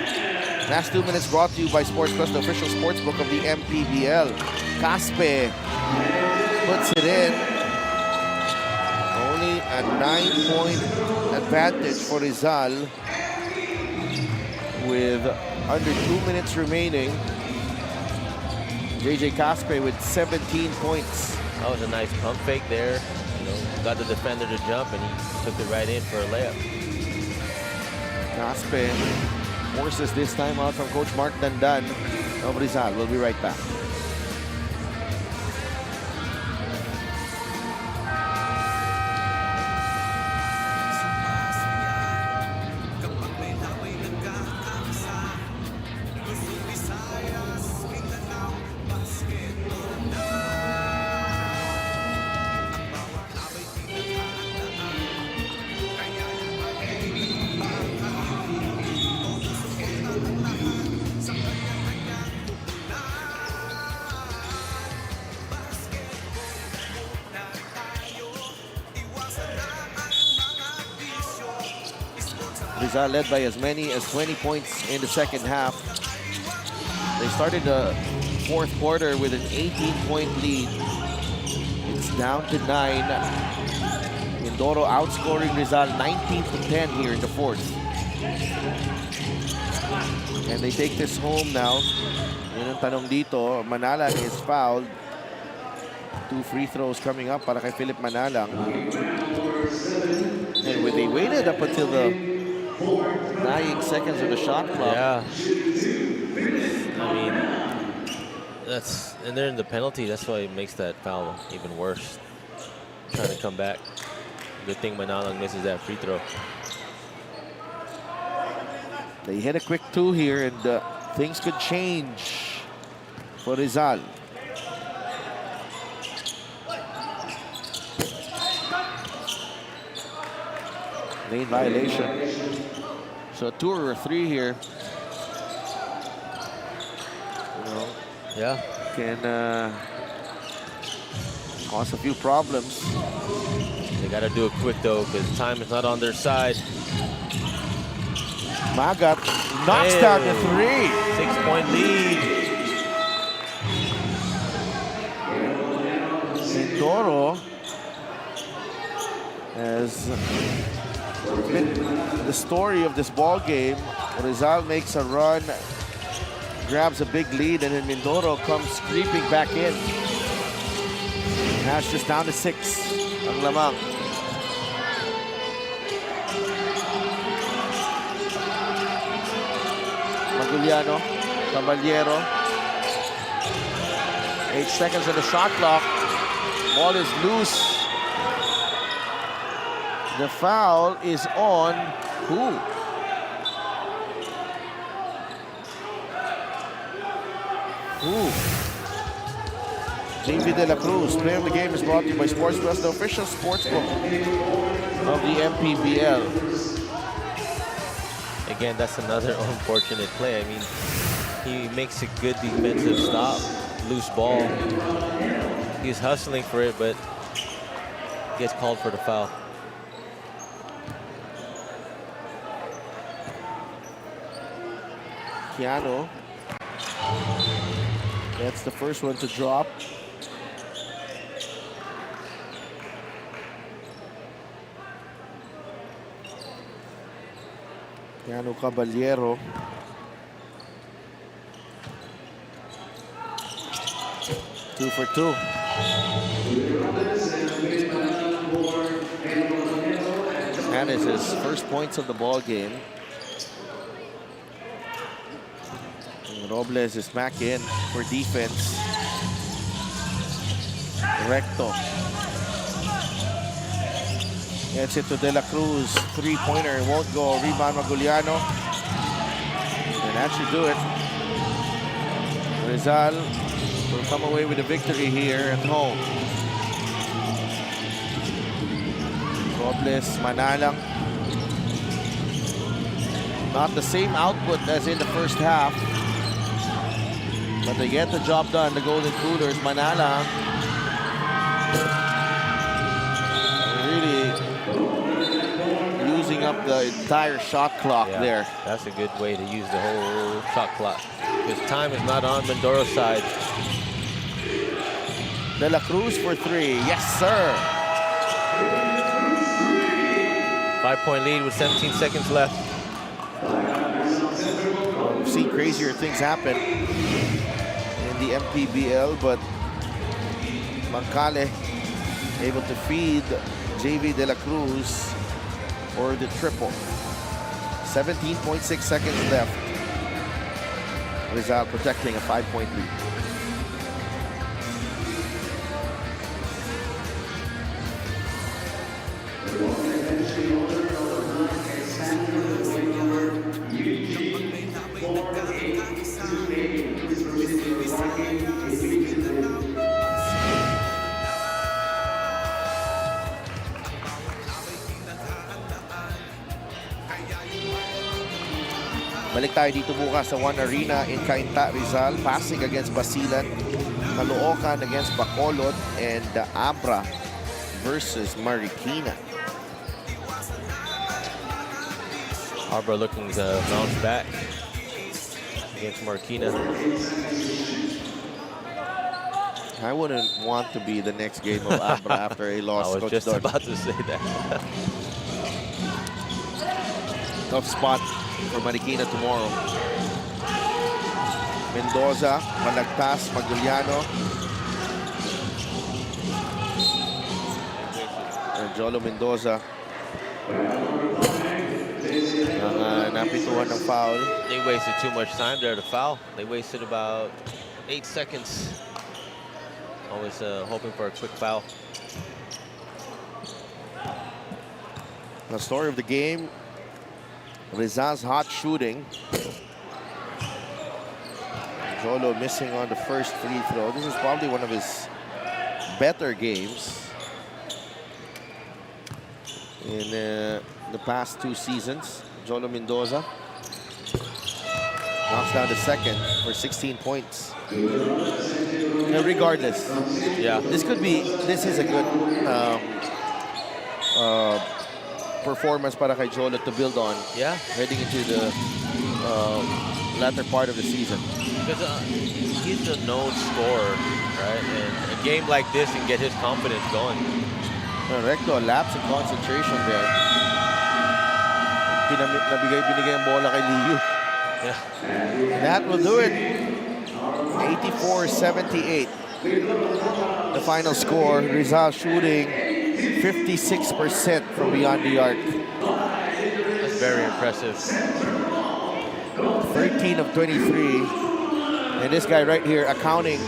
Speaker 1: Last 2 minutes brought to you by Sports Plus, the official sportsbook of the MPBL. Caspe puts it in. Only a 9-point advantage for Rizal with under 2 minutes remaining. JJ Caspe with 17 points.
Speaker 2: That was a nice pump fake there. Got the defender to jump and he took it right in for a layup.
Speaker 1: Caspe forces this time out from Coach Mark Dandan of Rizal. We'll be right back. Rizal led by as many as 20 points in the second half. They started the fourth quarter with an 18-point lead. It's down to 9. Mindoro outscoring Rizal 19-10 here in the fourth. And they take this home now. Yun ang tanong dito. Manalang is fouled. 2 free throws coming up para kay Philip Manalang. And when they waited up until the 9 seconds of the shot clock.
Speaker 2: Yeah. I mean, and they're in the penalty. That's why it makes that foul even worse. Trying to come back. Good thing Manalang misses that free throw.
Speaker 1: They hit a quick 2 here, and things could change for Rizal. Lane violation. So 2 or 3 here.
Speaker 2: Yeah.
Speaker 1: Can cause a few problems.
Speaker 2: They got to do it quick, though, because time is not on their side.
Speaker 1: Magat knocks down the 3.
Speaker 2: 6-point lead.
Speaker 1: Mindoro has been the story of this ball game. Rizal makes a run, grabs a big lead, and then Mindoro comes creeping back in. Now it's just down to 6 ang lamang. Maguliano, Caballero. 8 seconds on the shot clock. Ball is loose. The foul is on who? JV De La Cruz. Play of the game is brought to you by Sports Plus, the official sportsbook of the MPBL.
Speaker 2: Again, that's another unfortunate play. I mean, he makes a good defensive stop, loose ball. He's hustling for it, but gets called for the foul.
Speaker 1: Keanu. That's the first one to drop. Keanu Caballero. Two for two. That is his first points of the ball game. And Robles is back in for defense. Recto. Gets it to De La Cruz. Three-pointer won't go. Rebound Maguliano. And that should do it. Rizal will come away with a victory here at home. Robles, Manalang. Not the same output as in the first half. But they get the job done, the Golden Coolers. Manalang really using up the entire shot clock there.
Speaker 2: That's a good way to use the whole shot clock. Because time is not on Mindoro's side.
Speaker 1: De La Cruz for three. Yes, sir.
Speaker 2: 5-point lead with 17 seconds left.
Speaker 1: We've seen crazier things happen in the MPBL, but Mancale able to feed JV De La Cruz for the triple. 17.6 seconds left. Rizal protecting a 5-point lead. Balik tayo dito bukas sa One Arena in Cainta, Rizal. Pasig against Basilan. Caloocan against Bacolod. And Abra versus Marikina.
Speaker 2: Abra looking to bounce back against Marikina.
Speaker 1: I wouldn't want to be the next game of Abra after a loss.
Speaker 2: I was just about to say that.
Speaker 1: Tough spot for Marikina tomorrow. Mendoza, Malagtas, Maguliano. And Jolo Mendoza. Ang napituhan ng foul.
Speaker 2: They wasted too much time there to foul. They wasted about 8 seconds. Always hoping for a quick foul.
Speaker 1: The story of the game, Rizal's hot shooting. Jolo missing on the first free throw. This is probably one of his better games in the past 2 seasons. Jolo Mendoza knocks down the second for 16 points. And regardless, this is a good performance para kay Jolo to build on. Heading into the latter part of the season.
Speaker 2: Because he's a known scorer, right? And a game like this can get his confidence going.
Speaker 1: Recto, a lapse in concentration there. Binigay ang bola kay Liu. And that will do it. 84-78. The final score. Rizal shooting 56% from beyond the arc.
Speaker 2: That's very impressive.
Speaker 1: 13 of 23. And this guy right here accounting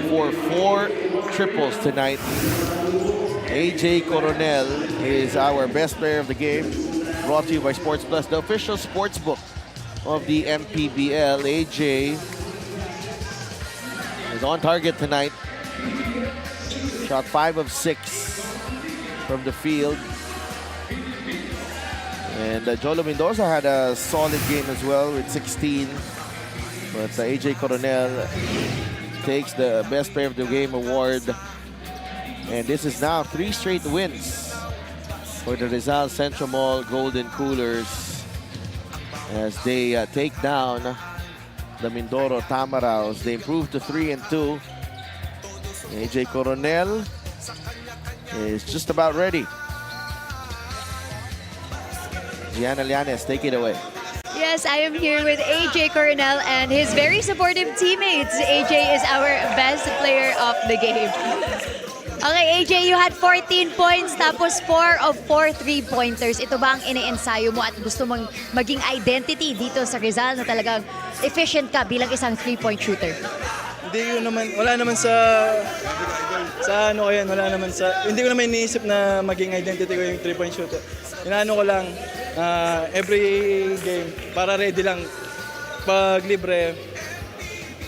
Speaker 1: for 4 triples tonight. AJ Coronel is our best player of the game. Brought to you by Sports Plus, the official sports book of the MPBL. AJ is on target tonight. Shot 5 of 6 from the field. And Jolo Mendoza had a solid game as well with 16. But AJ Coronel takes the Best Player of the Game award And this is now 3 straight wins for the Rizal Central Mall Golden Coolers as they take down the Mindoro Tamaraws. They improved to 3-2. AJ Coronel is just about ready. Gianna Llanes, take it away.
Speaker 4: Yes, I am here with AJ Coronel and his very supportive teammates. AJ is our best player of the game. Okay, AJ, you had 14 points tapos 4 of 4 3-pointers. Ito ba ang ine-ensayo mo at gusto mong maging identity dito sa Rizal na talagang efficient ka bilang isang 3-point shooter?
Speaker 9: Hindi ko naman, wala naman sa ano ko yan, wala naman sa, hindi ko naman iniisip na maging identity ko yung 3-point shooter. Inaano ko lang, every game, para ready lang. Pag libre,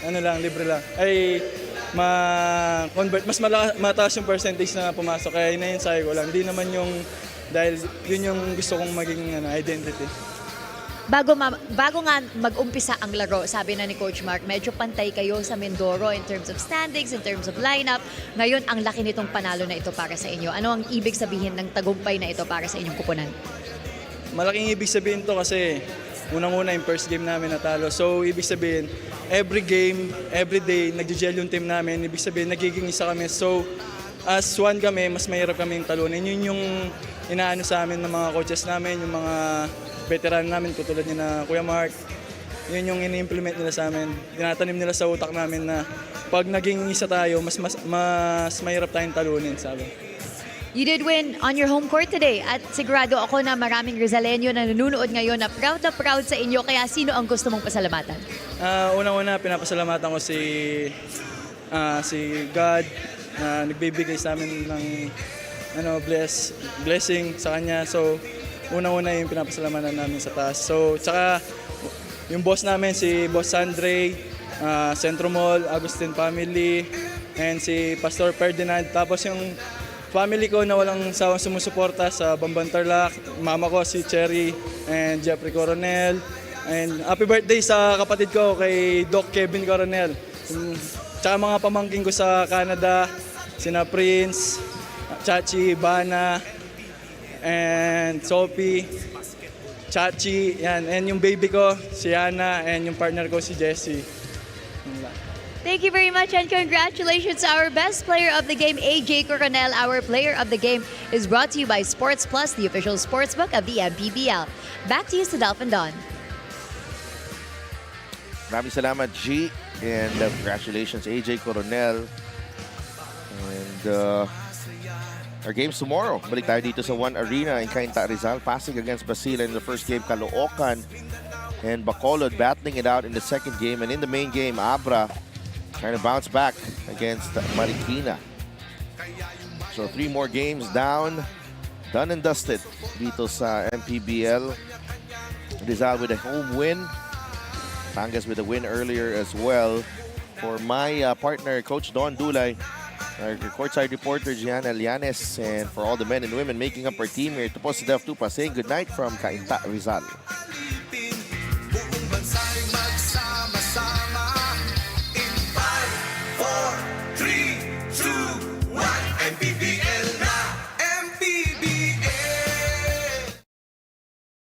Speaker 9: ano lang, libre lang. Ay, ma-convert, mas mataas yung percentage na pumasok. Kaya ina-ensayo ko lang. Hindi naman yung, dahil yun yung gusto kong maging identity.
Speaker 4: Bago nga mag-umpisa ang laro, sabi na ni Coach Mark, medyo pantay kayo sa Mindoro in terms of standings, in terms of lineup. Ngayon, ang laki nitong panalo na ito para sa inyo. Ano ang ibig sabihin ng tagumpay na ito para sa inyong kupunan?
Speaker 9: Malaking ibig sabihin to kasi unang-una yung first game namin natalo. So, ibig sabihin, every game, every day, nag-gel yung team namin. Ibig sabihin, nagiging isa kami. So, as one kami, mas mahirap kaming talunin. Yun yung inaano sa amin ng mga coaches namin, yung mga veteran namin, katulad niya na Kuya Mark. Yun yung ini-implement nila sa amin. Tinatanim nila sa utak namin na pag naging isa tayo, mas mahirap tayong talunin, sabi.
Speaker 4: You did win on your home court today at sigurado ako na maraming Rizaleño na nanonood ngayon na proud sa inyo. Kaya sino ang gusto mong pasalamatan?
Speaker 9: Unang-una, pinapasalamatan ko si God na nagbibigay sa amin ng blessing sa kanya. So, unang-una yung pinapasalamatan namin sa taas. So, tsaka yung boss namin, si Boss Andre, Centro Mall, Agustin Family, and si Pastor Ferdinand. Tapos yung family ko na walang sawang sumusuporta sa Bamban Tarlac, mama ko si Cherry and Jeffrey Coronel. And happy birthday sa kapatid ko kay Doc Kevin Coronel. Tsaka mga pamangking ko sa Canada, sina Prince, Chachi, Bana, and Sophie, Chachi, yan. And yung baby ko, si Ana, and yung partner ko si Jessie.
Speaker 4: Thank you very much and congratulations to our best player of the game, AJ Coronel. Our player of the game is brought to you by Sports Plus, the official sportsbook of the MPBL. Back to you, Sadalf and Don.
Speaker 1: Maraming salamat, G. And congratulations, AJ Coronel. And our games tomorrow. Balik tayo dito sa One Arena in Cainta, Rizal. Pasig against Basila in the first game. Caloocan and Bacolod battling it out in the second game. And in the main game, Abra trying to bounce back against Marikina. So 3 more games down. Done and dusted dito sa MPBL. Rizal with a home win. Tangas with a win earlier as well. For my partner, Coach Don Dulay, our courtside reporter, Gianna Llanes, and for all the men and women making up our team here, ito po si Def Tupa saying good night from Cainta, Rizal.